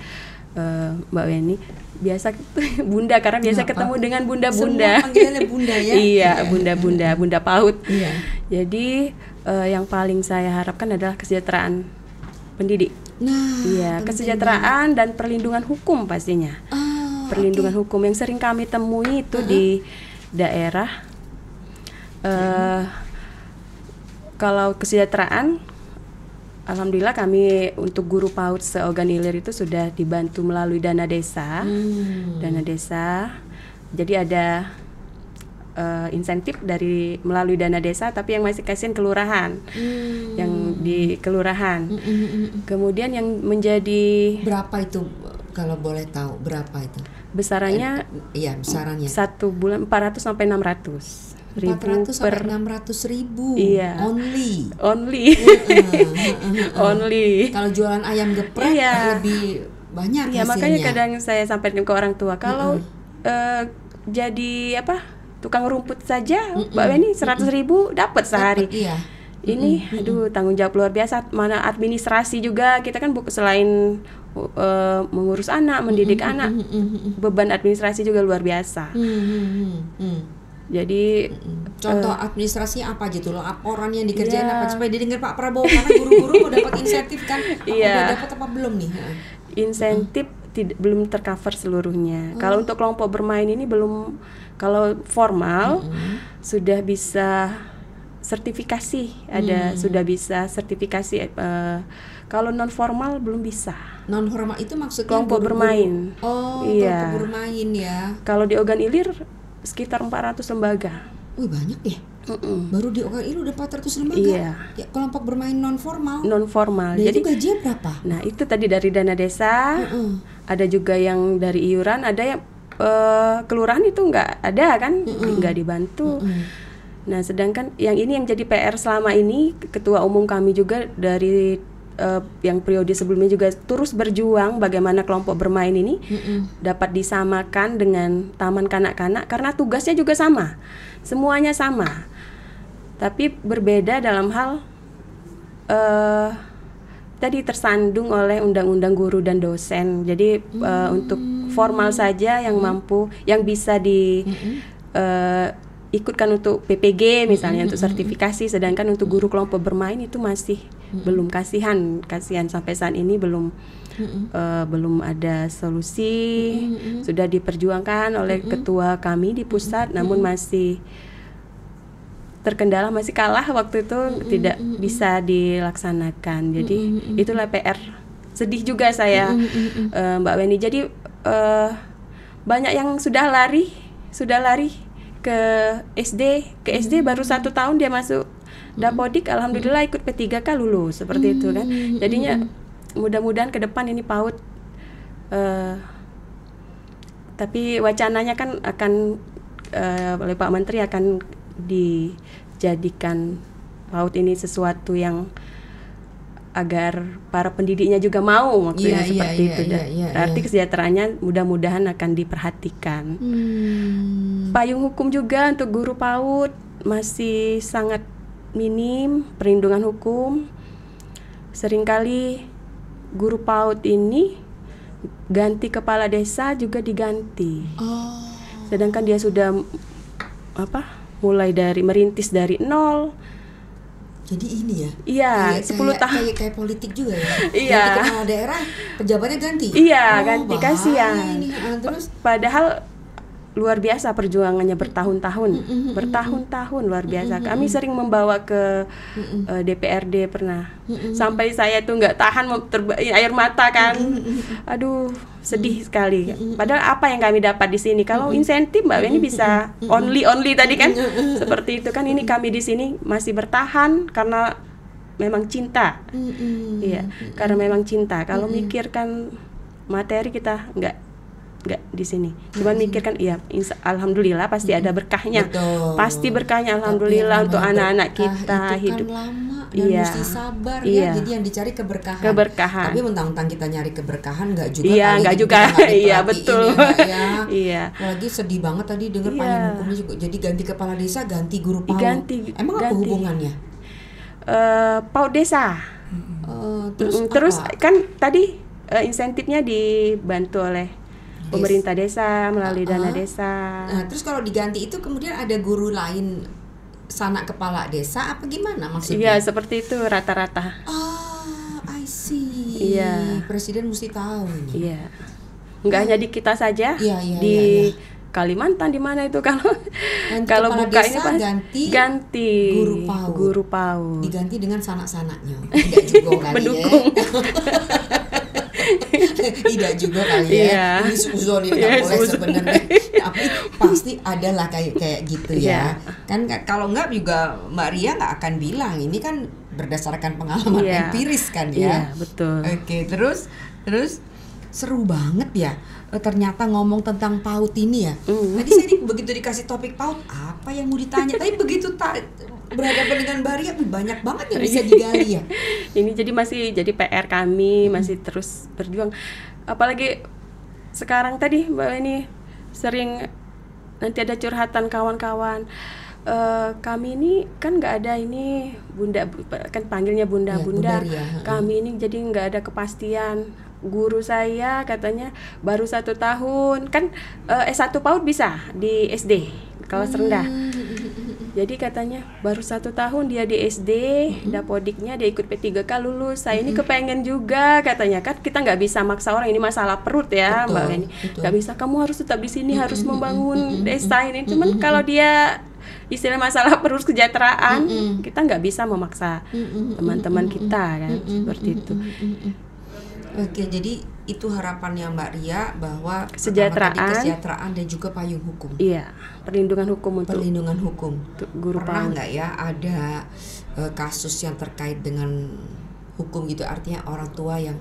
Mbak Weni. Biasa Bunda karena biasa ketemu dengan bunda-bunda. Semua panggilannya Bunda ya. Iya, bunda PAUD. Iya. Jadi yang paling saya harapkan adalah kesejahteraan pendidik. Nah, iya, kesejahteraan dan perlindungan hukum pastinya. Perlindungan hukum yang sering kami temui itu di daerah. Kalau kesejahteraan, alhamdulillah kami untuk guru PAUD se-Organ Ilir itu sudah dibantu melalui dana desa. Dana desa. Jadi ada insentif melalui dana desa, tapi yang masih kasihan kelurahan. Yang di kelurahan. Kemudian yang menjadi berapa itu kalau boleh tahu, berapa itu? Besarannya besarannya. 1 bulan 400 sampai 600. 400 sampai 600 ribu. Iya. Only. Only. Kalau jualan ayam geprek lebih banyak hasilnya. Makanya kadang saya sampaikan ke orang tua, kalau jadi tukang rumput saja Mbak Weni 100 ribu dapat sehari. Ini tanggung jawab luar biasa. Mana administrasi juga, kita kan selain mengurus anak, mendidik anak, beban administrasi juga luar biasa. Jadi contoh administrasi apa gitu loh, laporan yang dikerjain apa supaya didengar Pak Prabowo, karena guru-guru dapat insentif kan. Udah dapat apa belum nih? Insentif belum tercover seluruhnya. Kalau untuk kelompok bermain ini belum. Kalau formal sudah bisa sertifikasi, sudah bisa sertifikasi. Kalau non formal belum bisa. Non formal itu maksudnya kelompok bermain. Kelompok bermain ya. Kalau di Organ Ilir sekitar 400 lembaga. Wih, banyak ya. Baru di Organ Ilir udah 400 lembaga. Iya. Ya, kelompok bermain non formal. Jadi itu gajinya berapa? Nah, itu tadi dari dana desa. Ada juga yang dari iuran, ada yang kelurahan itu nggak ada kan, nggak dibantu. Nah, sedangkan yang ini yang jadi PR selama ini, ketua umum kami juga dari yang periode sebelumnya juga terus berjuang bagaimana kelompok bermain ini dapat disamakan dengan taman kanak-kanak, karena tugasnya juga sama, semuanya sama, tapi berbeda dalam hal tadi tersandung oleh undang-undang guru dan dosen. Jadi untuk formal saja yang mampu, yang bisa ikutkan untuk PPG misalnya, untuk sertifikasi, sedangkan untuk guru kelompok bermain itu masih belum. Kasihan sampai saat ini belum ada solusi. Sudah diperjuangkan oleh ketua kami di pusat, namun masih terkendala, masih kalah waktu itu, tidak bisa dilaksanakan. Jadi itulah PR. Sedih juga saya, Mbak Weni. Jadi banyak yang sudah lari ke SD baru 1 tahun dia masuk Dapodik, alhamdulillah ikut P3K lulus, seperti itu kan. Jadinya mudah-mudahan ke depan ini PAUD, tapi wacananya kan akan oleh Pak Menteri akan dijadikan PAUD ini sesuatu yang agar para pendidiknya juga mau maksudnya seperti itu. Berarti kesejahteraannya mudah-mudahan akan diperhatikan. Payung hukum juga untuk guru PAUD masih sangat minim, perlindungan hukum. Seringkali guru PAUD ini ganti kepala desa juga diganti. Sedangkan dia sudah merintis dari nol. Jadi ini ya? Iya, 10 tahun. Kayak politik juga ya? Iya. Ganti kepala daerah, pejabatnya ganti? Iya, ganti, kasihan. Terus? Padahal luar biasa perjuangannya bertahun-tahun, bertahun-tahun luar biasa. Kami sering membawa ke DPRD pernah, sampai saya tuh nggak tahan air mata kan. Aduh, sedih sekali. Padahal apa yang kami dapat di sini? Kalau insentif Mbak Weni bisa only tadi kan, seperti itu kan. Ini kami di sini masih bertahan karena memang cinta. Iya, karena memang cinta. Kalau mikirkan materi kita nggak di sini. Cuman mikirkan alhamdulillah pasti ada berkahnya. Betul. Pasti berkahnya alhamdulillah untuk anak-anak kita itu hidup. Kan lama dan mesti sabar ya. Jadi yang dicari keberkahan. Tapi mentang-mentang kita nyari keberkahan nggak juga. Iya, nggak juga. Iya, betul. Ya. Iya. Lagi sedih banget tadi dengar payung hukumnya juga. Jadi ganti kepala desa, ganti guru PAUD. Emang apa hubungannya? PAUD desa. Terus kan tadi insentifnya dibantu oleh pemerintah desa melalui dana desa. Nah, terus kalau diganti itu kemudian ada guru lain sanak kepala desa apa gimana maksudnya? Iya, seperti itu rata-rata. I see. Iya. Presiden mesti tahu ini. Iya. Enggak hanya di kita saja. Di Kalimantan di mana itu kalau buka ini pasti ganti guru PAUD. Diganti dengan sanak-sanaknya. Tidak juga kali mendukung. Tidak juga kali ya. Ini suzon ini nggak boleh sebenarnya. Tapi pasti ada lah kayak gitu ya. Kan kalau nggak juga Mbak Ria nggak akan bilang. Ini kan berdasarkan pengalaman empiris kan ya. Iya, betul. Oke, terus seru banget ya. Ternyata ngomong tentang PAUD ini ya. Tadi saya begitu dikasih topik PAUD, apa yang mau ditanya? Tapi begitu berhadapan dengan Mbak Ria, banyak banget yang bisa digali ya. Ini jadi masih jadi PR kami, masih terus berjuang. Apalagi sekarang tadi Mbak Weni sering nanti ada curhatan kawan-kawan. Kami ini kan nggak ada ini bunda, kan panggilnya bunda-bunda. Kami ini jadi nggak ada kepastian. Guru saya katanya baru 1 tahun kan S1 PAUD bisa di SD kelas rendah. Jadi katanya baru 1 tahun dia di SD, dapodiknya dia ikut P3K lulus. Saya ini kepengen juga katanya, kan kita nggak bisa maksa orang, ini masalah perut ya Mbak Weni. Nggak bisa, kamu harus tetap di sini, harus membangun desa ini. Cuman kalau dia istilah masalah perut kesejahteraan, kita nggak bisa memaksa teman-teman kita kan, seperti itu. Oke, jadi itu harapannya Mbak Ria bahwa kesejahteraan dan juga payung hukum. Iya, perlindungan hukum untuk guru pernah nggak ya ada kasus yang terkait dengan hukum gitu, artinya orang tua yang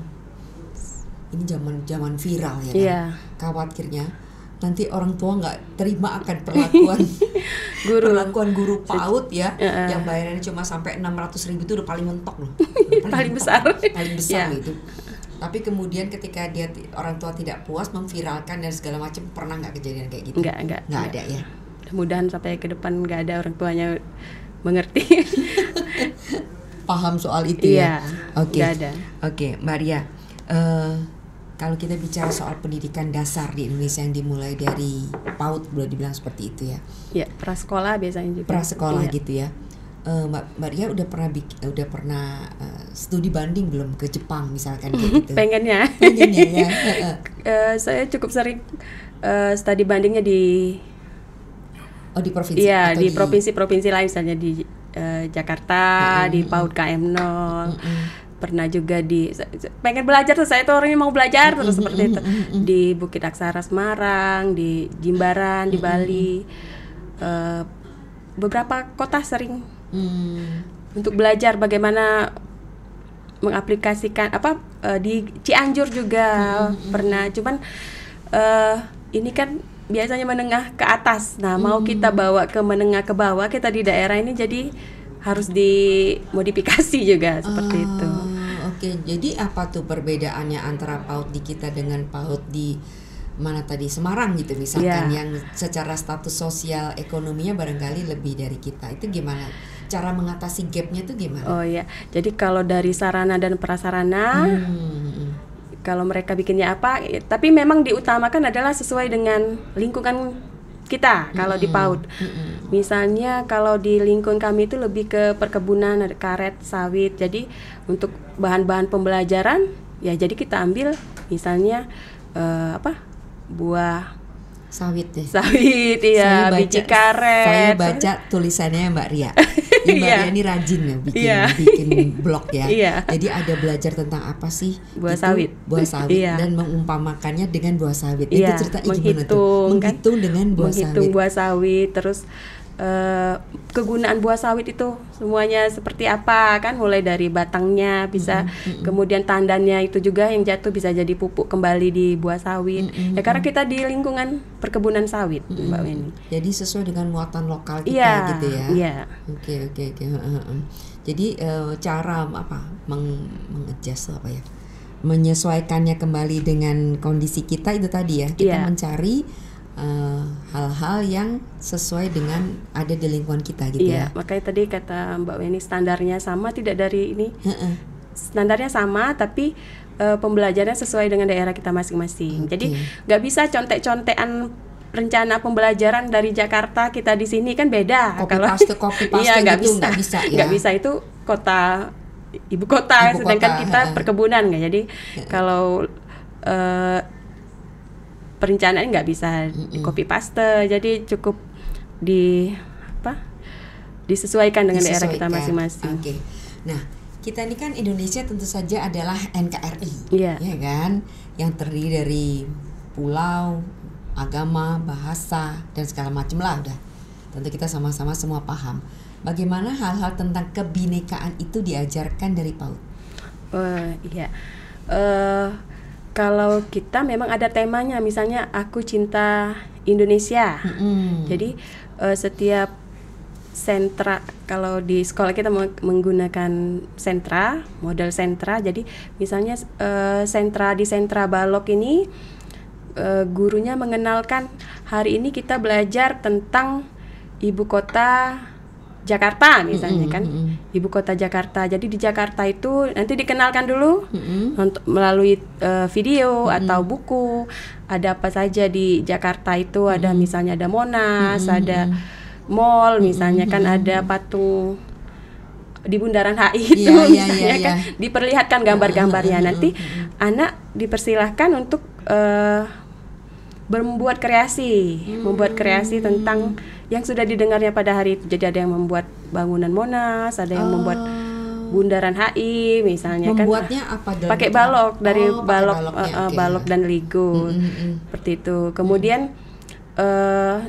ini zaman viral ya kan? Khawatirnya nanti orang tua nggak terima akan perlakuan guru PAUD ya, yang bayarannya cuma sampai 600.000 itu udah paling mentok loh, paling besar gitu. Tapi kemudian ketika orang tua tidak puas memviralkan dan segala macam, pernah nggak kejadian kayak gitu? Nggak ada ya. Mudah-mudahan sampai ke depan nggak ada orang tuanya mengerti, paham soal itu ya. Oke. Oke, Mbak Ria, kalau kita bicara soal pendidikan dasar di Indonesia yang dimulai dari PAUD, boleh dibilang seperti itu ya? Iya, prasekolah biasanya juga. Prasekolah gitu ya. Mbak Ria udah pernah studi banding belum ke Jepang misalkan kayak gitu? Pengennya ya. Saya cukup sering studi bandingnya di provinsi. Iya, di provinsi-provinsi lain, misalnya di Jakarta, di PAUD KM0. Pernah juga pengen belajar tuh, saya tuh orangnya mau belajar terus seperti itu. Di Bukit Aksara Semarang, di Jimbaran, di Bali. Beberapa kota sering untuk belajar bagaimana mengaplikasikan di Cianjur juga pernah. Cuman ini kan biasanya menengah ke atas. Nah, mau kita bawa ke menengah ke bawah, kita di daerah ini jadi harus dimodifikasi juga seperti itu. Oke, jadi apa tuh perbedaannya antara PAUD di kita dengan PAUD di mana tadi Semarang gitu misalkan, yang secara status sosial ekonominya barangkali lebih dari kita, itu gimana cara mengatasi gapnya tuh gimana? Oh ya, jadi kalau dari sarana dan prasarana, kalau mereka bikinnya apa, tapi memang diutamakan adalah sesuai dengan lingkungan kita kalau di PAUD. Misalnya kalau di lingkungan kami itu lebih ke perkebunan, ada karet, sawit. Jadi untuk bahan-bahan pembelajaran ya jadi kita ambil misalnya buah sawit deh. Sawit ya, biji karet. Saya baca tulisannya Mbak Ria. Mbak Ria ini rajin ya bikin blog ya. Jadi ada belajar tentang apa sih buah sawit dan mengumpamakannya dengan buah sawit. Itu ceritanya gimana tuh? Menghitung dengan buah sawit. Terus kegunaan buah sawit itu semuanya seperti apa kan, mulai dari batangnya bisa kemudian tandannya itu juga yang jatuh bisa jadi pupuk kembali di buah sawit. Ya karena kita di lingkungan perkebunan sawit, Mbak Weni. Jadi sesuai dengan muatan lokal kita gitu ya. Iya. Oke. Jadi cara mengadjust menyesuaikannya kembali dengan kondisi kita itu tadi ya. Kita mencari hal-hal yang sesuai dengan ada di lingkungan kita gitu ya. Makanya tadi kata Mbak Weni standarnya sama, tidak dari ini. Standarnya sama tapi pembelajarannya sesuai dengan daerah kita masing-masing. Jadi nggak bisa contek-contekan rencana pembelajaran dari Jakarta kita di sini kan beda. Copy paste nggak gitu bisa. Nggak bisa itu ibu kota sedangkan kita perkebunan nggak. Jadi kalau perencanaan nggak bisa copy paste, jadi cukup disesuaikan dengan daerah kita masing-masing. Oke. Nah, kita ini kan Indonesia tentu saja adalah NKRI, ya kan, yang terdiri dari pulau, agama, bahasa dan segala macam lah udah. Tentu kita sama-sama semua paham. Bagaimana hal-hal tentang kebinekaan itu diajarkan dari PAUD? Kalau kita memang ada temanya, misalnya aku cinta Indonesia. Jadi setiap sentra, kalau di sekolah kita menggunakan model sentra. Jadi misalnya di sentra Balok ini gurunya mengenalkan hari ini kita belajar tentang ibu kota Jakarta misalnya kan, ibu kota Jakarta. Jadi di Jakarta itu nanti dikenalkan dulu untuk melalui video atau buku. Ada apa saja di Jakarta itu, ada misalnya ada Monas, ada mall misalnya kan, ada patung di Bundaran HI itu misalnya kan, diperlihatkan gambar-gambarnya. Nanti anak dipersilahkan untuk membuat kreasi tentang yang sudah didengarnya pada hari itu. Jadi ada yang membuat bangunan Monas, ada yang membuat Bundaran HI misalnya. Membuatnya kan apa? Pakai balok dari balok dan Lego seperti itu. Kemudian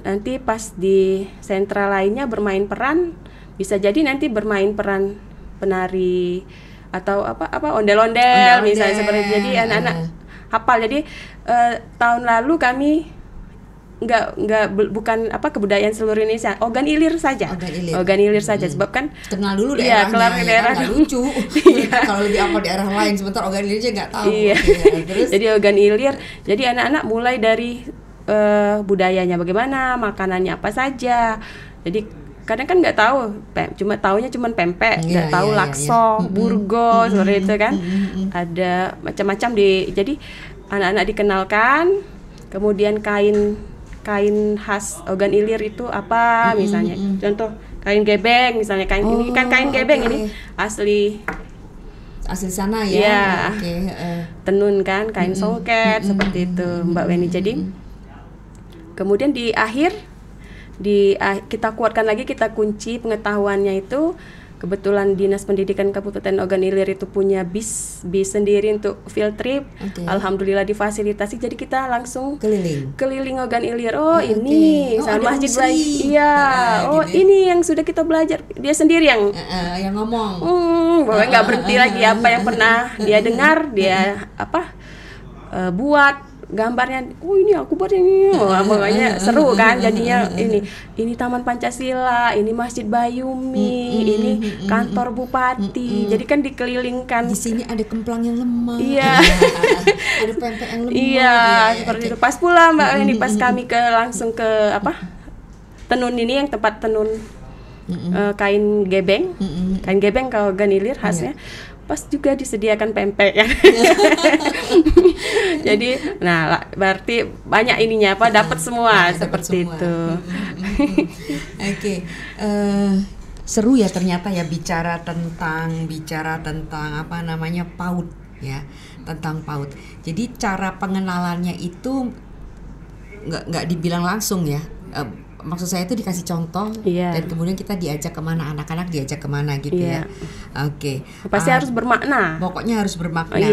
nanti pas di sentra lainnya bermain peran, bisa jadi nanti bermain peran penari atau ondel-ondel misalnya seperti itu. Jadi anak-anak hafal. Jadi tahun lalu kami bukan kebudayaan seluruh Indonesia, organ ilir saja sebab kan kenal dulu daerahnya, kan lucu. Kalau lebih apa daerah lain sebentar organ ilir aja nggak tahu. Terus jadi organ ilir, jadi anak-anak mulai dari budayanya bagaimana, makanannya apa saja. Jadi kadang kan nggak tahu, taunya cuma pempek, nggak tahu lakso, burgo seperti itu kan. Ada macam-macam jadi anak-anak dikenalkan. Kemudian kain khas organ ilir itu apa misalnya, contoh kain gebeng misalnya, ini kan kain gebeng ini asli sana ya. Tenun kan, kain songket seperti itu Mbak Weni. Jadi kemudian di akhir kita kuatkan lagi, kita kunci pengetahuannya itu. Kebetulan Dinas Pendidikan Kabupaten Ogan Ilir itu punya bis sendiri untuk field trip. Alhamdulillah difasilitasi, jadi kita langsung keliling Ogan Ilir. Ini sama Masjid Bayi. Ini yang sudah kita belajar. Dia sendiri yang ngomong. Bahwa nggak berhenti lagi apa yang pernah dia dengar, dia buat gambarnya. Ini aku buat ini. Pokoknya seru kan jadinya. Ini Taman Pancasila, ini Masjid Bayumi, ini kantor bupati. Jadi kan dikelilingkan. Di sini ada kemplang yang lemah. Ada pempek yang lemah. Seperti itu. Pas pula Mbak ini pas kami langsung ke tenun ini, yang tempat tenun kain gebeng. Kain gebeng kalau Ogan Ilir khasnya. pas juga disediakan pempek ya. Jadi berarti banyak ininya dapat semua seperti semua. Itu. Oke. Seru ya ternyata ya bicara tentang apa namanya PAUD ya, tentang PAUD. Jadi cara pengenalannya itu nggak dibilang langsung ya. Maksud saya itu dikasih contoh dan kemudian kita diajak kemana, anak-anak diajak kemana gitu ya. Oke. Pasti harus bermakna. Pokoknya harus bermakna.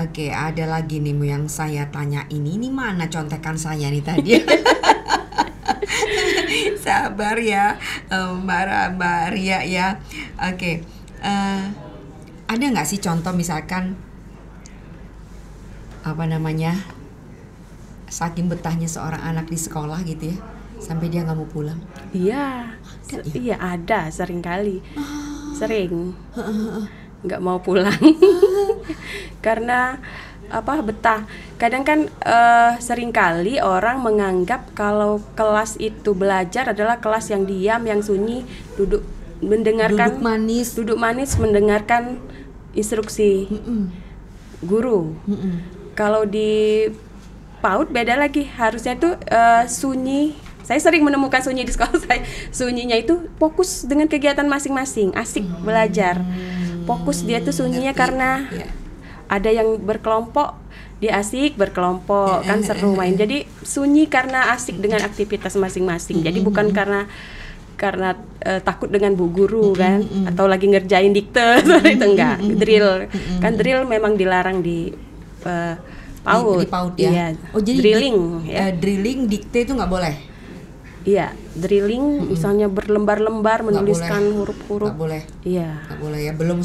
Oke, ada lagi nih yang saya tanya ini mana contekan saya nih tadi. Sabar ya, Mbak Ria ya. Oke. Ada nggak sih contoh misalkan apa namanya saking betahnya seorang anak di sekolah gitu ya, sampai dia nggak mau pulang? Iya, ada sering kali, sering nggak mau pulang karena betah. Kadang kan sering kali orang menganggap kalau kelas itu belajar adalah kelas yang diam, yang sunyi, duduk manis mendengarkan instruksi guru. Kalau di PAUD beda lagi, harusnya itu sunyi. Saya sering menemukan sunyi di sekolah saya. Sunyinya itu fokus dengan kegiatan masing-masing, asik belajar. Fokus dia tuh sunyinya karena ada yang berkelompok, dia asik berkelompok, kan seru main. Jadi sunyi karena asik dengan aktivitas masing-masing. Jadi bukan karena takut dengan bu guru kan, atau lagi ngerjain dikte itu enggak. Drill memang dilarang di PAUD. Di PAUD ya. Iya. Oh jadi drilling drilling dikte itu nggak boleh? Iya, drilling misalnya berlembar-lembar menuliskan huruf-huruf. Nggak boleh. Iya. Nggak boleh ya, belum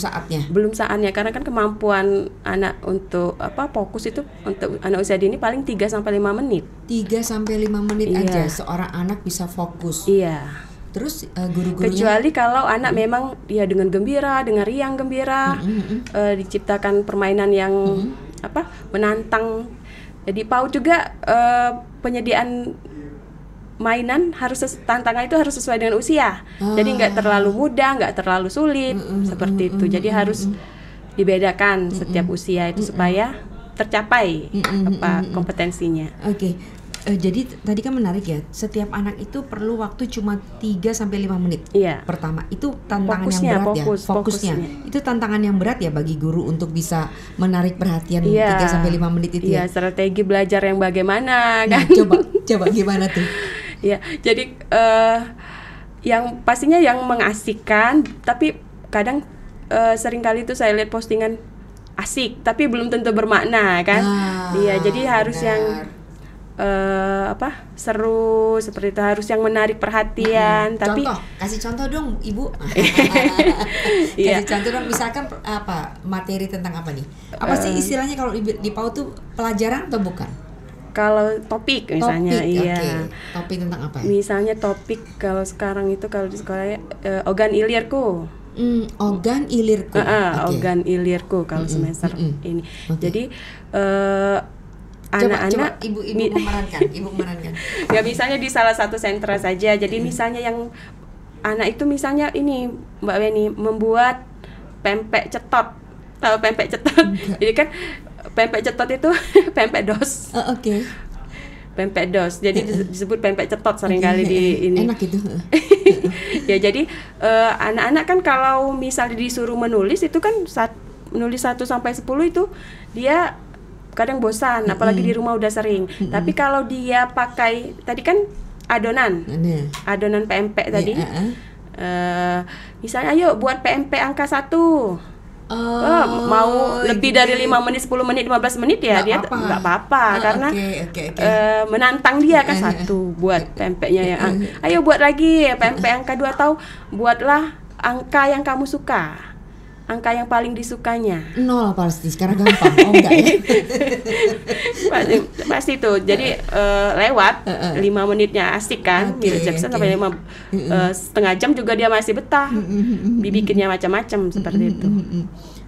saatnya. Karena kan kemampuan anak untuk fokus itu untuk anak usia dini paling 3-5 menit. 3-5 menit aja seorang anak bisa fokus. Iya. Terus guru-gurunya, kecuali kalau anak memang dia dengan gembira, dengan riang gembira, diciptakan permainan yang menantang. Jadi PAUD juga penyediaan mainan tantangan itu harus sesuai dengan usia. Jadi nggak terlalu mudah, nggak terlalu sulit seperti itu. Jadi harus dibedakan setiap usia itu supaya tercapai kompetensinya. Oke. Jadi tadi kan menarik ya, setiap anak itu perlu waktu cuma 3-5 menit. Iya. Pertama, itu tantangan yang berat fokusnya. Itu tantangan yang berat ya bagi guru untuk bisa menarik perhatian 3-5 menit itu ya. Iya, strategi belajar yang bagaimana kan? Coba gimana tuh? Ya, jadi yang pastinya yang mengasihkan, tapi kadang seringkali itu saya lihat postingan asik, tapi belum tentu bermakna kan? Iya, jadi harus yang seru seperti itu, harus yang menarik perhatian. Tapi kasih contoh dong Ibu. Kasih contoh dong, misalkan materi tentang apa nih? Apa sih istilahnya kalau di PAUD tuh pelajaran atau bukan? Kalau topik misalnya, topik tentang apa? Misalnya topik kalau sekarang itu kalau di sekolah organ ilirku. Organ ilirku. Organ ilirku kalau semester ini. Jadi coba anak-anak ibu memerankan. Ya misalnya di salah satu sentra saja. Jadi misalnya yang anak itu misalnya ini Mbak Weni membuat pempek cetot. Tahu pempek cetot? Jadi kan pempek cetot itu pempek dos. Pempek dos. Jadi disebut pempek cetot seringkali di ini. Enak itu. Ya jadi anak-anak kan kalau misalnya disuruh menulis itu kan menulis 1-10 itu dia kadang bosan, apalagi di rumah udah sering. Tapi kalau dia pakai tadi kan adonan PMP tadi, misalnya ayo buat PMP angka 1. Mau lebih dari 5 menit, 10 menit, 15 menit ya dia nggak apa-apa karena menantang dia kan satu buat PMP-nya yang ayo buat lagi ya PMP angka 2 atau buatlah angka yang kamu suka. Angka yang paling disukanya 0 pasti, sekarang gampang. Enggak ya? pasti tuh. Jadi lewat 5 menitnya asik kan. Sampai 5 setengah jam juga dia masih betah. Dibikinnya macam-macam seperti itu.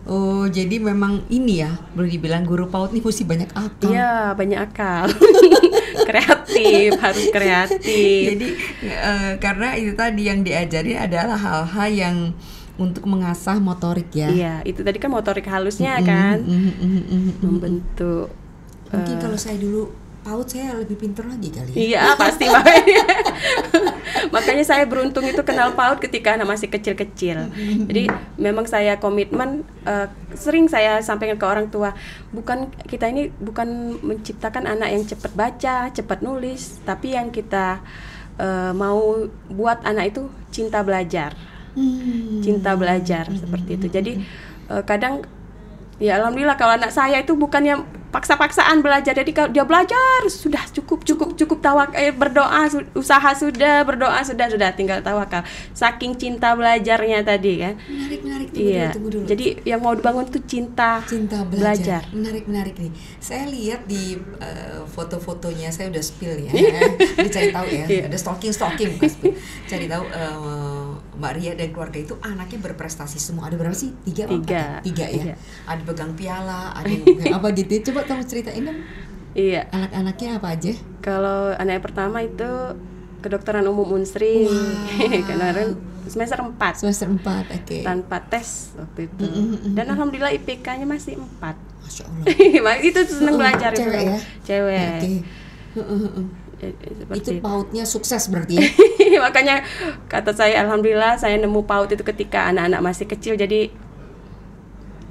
Oh, jadi memang ini ya, boleh dibilang guru PAUD nih mesti banyak akal. Iya, banyak akal. Harus kreatif. Jadi karena itu tadi yang diajari adalah hal-hal yang untuk mengasah motorik ya. Iya, itu tadi kan motorik halusnya kan, membentuk. Mungkin kalau saya dulu PAUD saya lebih pintar lagi kali ya. Iya pasti makanya saya beruntung itu kenal PAUD ketika anak masih kecil-kecil. Jadi memang saya komitmen, sering saya sampaikan ke orang tua, kita ini bukan menciptakan anak yang cepat baca, cepat nulis, tapi yang kita mau buat anak itu cinta belajar, seperti itu. Jadi kadang ya alhamdulillah kalau anak saya itu bukannya paksa-paksaan belajar, jadi kalau dia belajar sudah cukup tawakal, berdoa usaha sudah, berdoa sudah tinggal tawakal, saking cinta belajarnya tadi kan. Menarik tunggu dulu. Jadi yang mau dibangun itu cinta belajar. Menarik nih. Saya lihat di foto-fotonya, saya udah spill ya. Dicari tahu ya. Ada stalking bukan spill. Cari tahu Mbak Ria dan keluarga itu anaknya berprestasi semua. Ada berapa sih? Tiga ya. Ada pegang piala, ada yang apa gitu. Coba kamu ceritain dong. Iya. Anak-anaknya apa aja? Kalau anak yang pertama itu kedokteran umum Unsri. Kemarin semester 4. Oke. Tanpa tes waktu itu. Dan alhamdulillah IPK-nya masih 4. Masya Allah. Itu seneng belajar. Cewek ya? Cewek. Itu PAUD-nya sukses berarti ya? Makanya kata saya alhamdulillah saya nemu PAUD itu ketika anak-anak masih kecil, jadi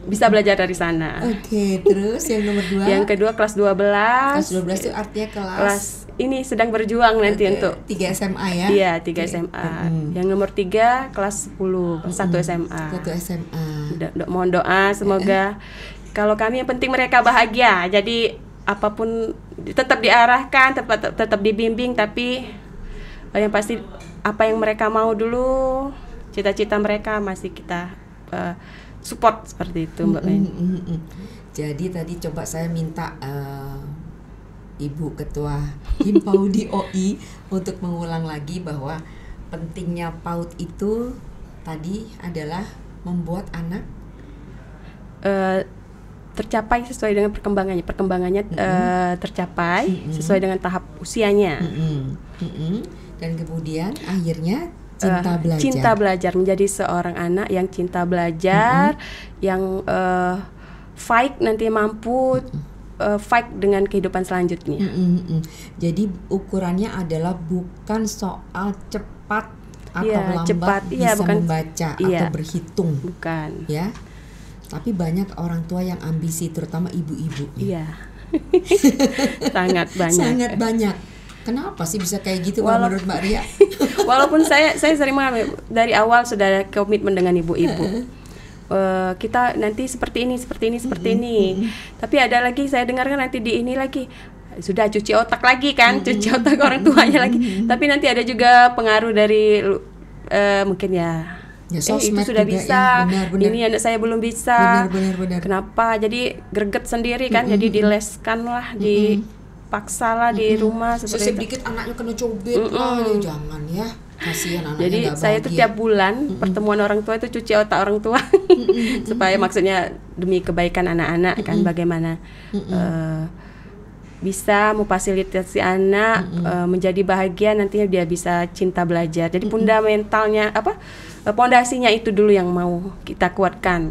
bisa belajar dari sana. Oke, terus yang nomor 2? Yang kedua kelas 12. Kelas 12 itu artinya kelas ini sedang berjuang nanti untuk 3 SMA ya? Iya, 3 SMA. Yang nomor 3 kelas 10, 1 SMA. 1 SMA. Mohon doa semoga kalau kami yang penting mereka bahagia. Jadi apapun tetap diarahkan, tetap dibimbing, tapi yang pasti apa yang mereka mau dulu, cita-cita mereka masih kita support seperti itu Mbak Beni. Jadi tadi coba saya minta Ibu Ketua Himpaudi OI untuk mengulang lagi bahwa pentingnya PAUD itu tadi adalah membuat anak tercapai sesuai dengan perkembangannya tercapai sesuai dengan tahap usianya. Dan kemudian akhirnya cinta belajar, menjadi seorang anak yang cinta belajar, yang fight nanti mampu fight dengan kehidupan selanjutnya. Jadi ukurannya adalah bukan soal cepat atau lambat bisa membaca atau berhitung, bukan. Ya, tapi banyak orang tua yang ambisi, terutama ibu-ibu. Iya, sangat banyak. Kenapa sih bisa kayak gitu menurut Mbak Ria? Walaupun saya sering mengalami dari awal sudah ada komitmen dengan ibu-ibu. Kita nanti seperti ini. Tapi ada lagi saya dengarkan nanti di ini lagi sudah cuci otak lagi kan, cuci otak orang tuanya lagi. Tapi nanti ada juga pengaruh dari mungkin itu sudah bisa, ini anak saya belum bisa. Benar. Kenapa? Jadi greget sendiri kan, jadi dileskan lah, paksalah di rumah seperti itu. Sedikit anaknya kena cubit lah, jangan ya, kasihan anaknya. Jadi saya tuh tiap bulan pertemuan orang tua itu cuci otak orang tua supaya maksudnya demi kebaikan anak-anak kan, bagaimana bisa memfasilitasi anak menjadi bahagia, nantinya dia bisa cinta belajar. Jadi fundamentalnya pondasinya itu dulu yang mau kita kuatkan.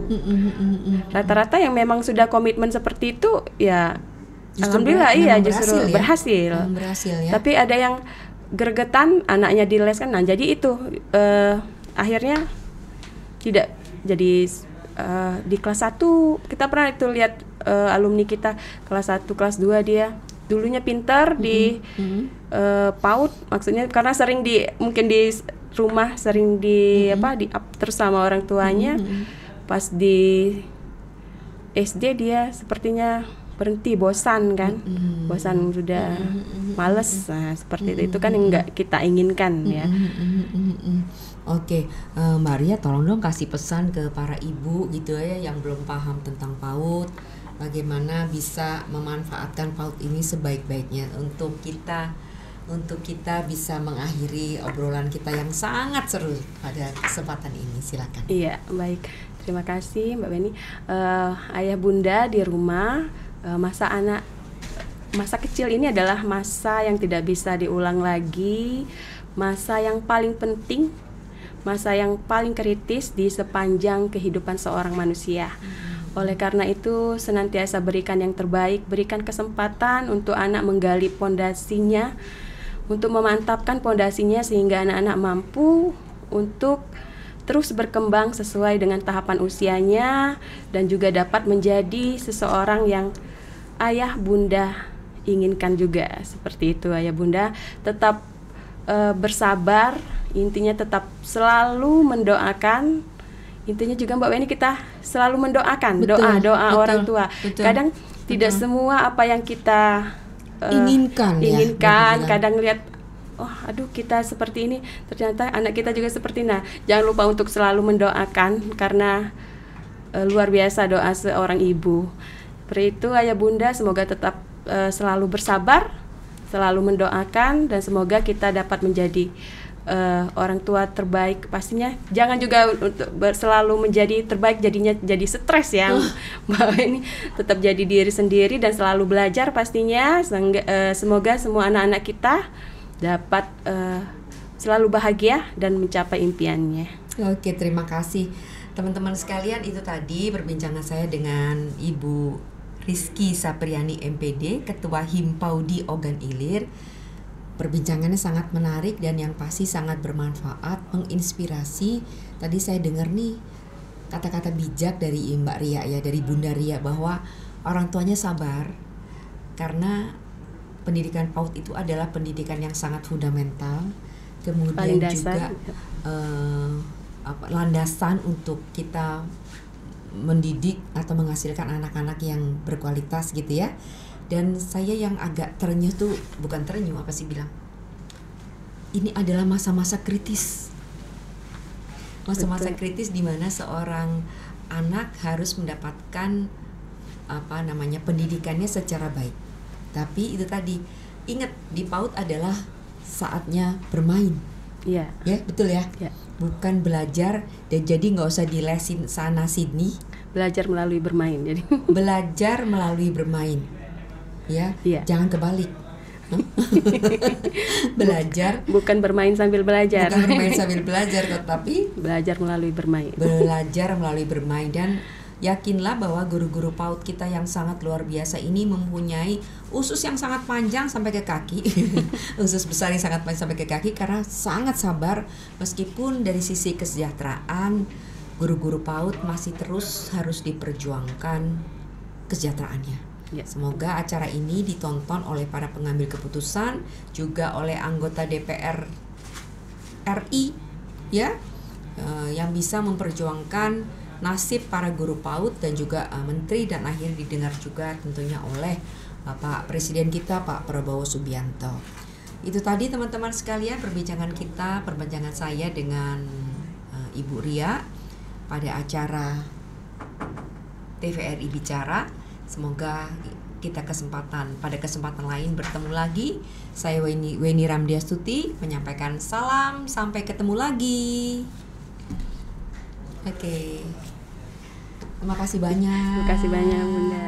Rata-rata yang memang sudah komitmen seperti itu ya alhamdulillah justru berhasil ya. Tapi ada yang gregetan anaknya dileskan, nah jadi itu akhirnya tidak jadi. Di kelas 1 kita pernah itu lihat alumni kita kelas 1 kelas 2 dia dulunya pintar di PAUD, maksudnya karena sering mungkin di rumah sering di terus sama orang tuanya. Pas di SD dia sepertinya berhenti, bosan kan, bosan sudah males, nah seperti itu kan yang nggak kita inginkan ya. Oke, Mbak Ria tolong dong kasih pesan ke para ibu gitu ya yang belum paham tentang PAUD, bagaimana bisa memanfaatkan PAUD ini sebaik-baiknya untuk kita bisa mengakhiri obrolan kita yang sangat seru pada kesempatan ini. Silakan. Iya, baik. Terima kasih Mbak Beni. Ayah bunda di rumah, masa kecil ini adalah masa yang tidak bisa diulang lagi, masa yang paling penting, masa yang paling kritis di sepanjang kehidupan seorang manusia. Oleh karena itu, senantiasa berikan yang terbaik, berikan kesempatan untuk anak menggali pondasinya, untuk memantapkan pondasinya sehingga anak-anak mampu untuk terus berkembang sesuai dengan tahapan usianya dan juga dapat menjadi seseorang yang ayah bunda inginkan juga. Seperti itu ayah bunda, tetap bersabar, intinya tetap selalu mendoakan. Intinya juga Mbak Weni, kita selalu mendoakan, doa orang tua. Betul. Kadang tidak semua apa yang kita inginkan, kadang lihat, oh aduh kita seperti ini, ternyata anak kita juga seperti ini. Nah, jangan lupa untuk selalu mendoakan, karena luar biasa doa seorang ibu. Seperti itu ayah bunda, semoga tetap selalu bersabar, selalu mendoakan, dan semoga kita dapat menjadi orang tua terbaik. Pastinya jangan juga untuk selalu menjadi terbaik jadinya jadi stres ya. Mbak ini tetap jadi diri sendiri dan selalu belajar pastinya. Semoga semua anak-anak kita dapat selalu bahagia dan mencapai impiannya. Oke, terima kasih teman-teman sekalian. Itu tadi perbincangan saya dengan Ibu Rizky Sapriani MPD, Ketua Himpaudi Ogan Ilir. Perbincangannya sangat menarik dan yang pasti sangat bermanfaat, menginspirasi. Tadi saya dengar nih kata-kata bijak dari Mbak Ria ya, dari Bunda Ria, bahwa orang tuanya sabar karena pendidikan PAUD itu adalah pendidikan yang sangat fundamental. Kemudian juga landasan untuk kita mendidik atau menghasilkan anak-anak yang berkualitas gitu ya. Dan saya yang agak terenyuh tuh, bukan terenyuh, apa sih bilang, ini adalah masa-masa kritis. Masa-masa kritis di mana seorang anak harus mendapatkan pendidikannya secara baik. Tapi itu tadi, ingat di PAUD adalah saatnya bermain. Iya. Ya, betul ya? Ya. Bukan belajar dan jadi nggak usah dilesin sana sini. Belajar melalui bermain. Jadi belajar melalui bermain. Ya, jangan kebalik. Belajar bukan bermain sambil belajar. Bukan bermain sambil belajar, tetapi belajar melalui bermain. Belajar melalui bermain. Dan yakinlah bahwa guru-guru PAUD kita yang sangat luar biasa ini mempunyai usus yang sangat panjang sampai ke kaki. Usus besar yang sangat panjang sampai ke kaki, karena sangat sabar. Meskipun dari sisi kesejahteraan, guru-guru PAUD masih terus harus diperjuangkan kesejahteraannya. Ya. Semoga acara ini ditonton oleh para pengambil keputusan, juga oleh anggota DPR RI ya, yang bisa memperjuangkan nasib para guru PAUD dan juga menteri, dan akhirnya didengar juga tentunya oleh Pak Presiden kita, Pak Prabowo Subianto. Itu tadi teman-teman sekalian perbincangan saya dengan Ibu Ria pada acara TVRI Bicara. Semoga kita pada kesempatan lain bertemu lagi. Saya Weni Ramdiastuti menyampaikan salam, sampai ketemu lagi. Oke. Terima kasih banyak. Terima kasih banyak Bunda.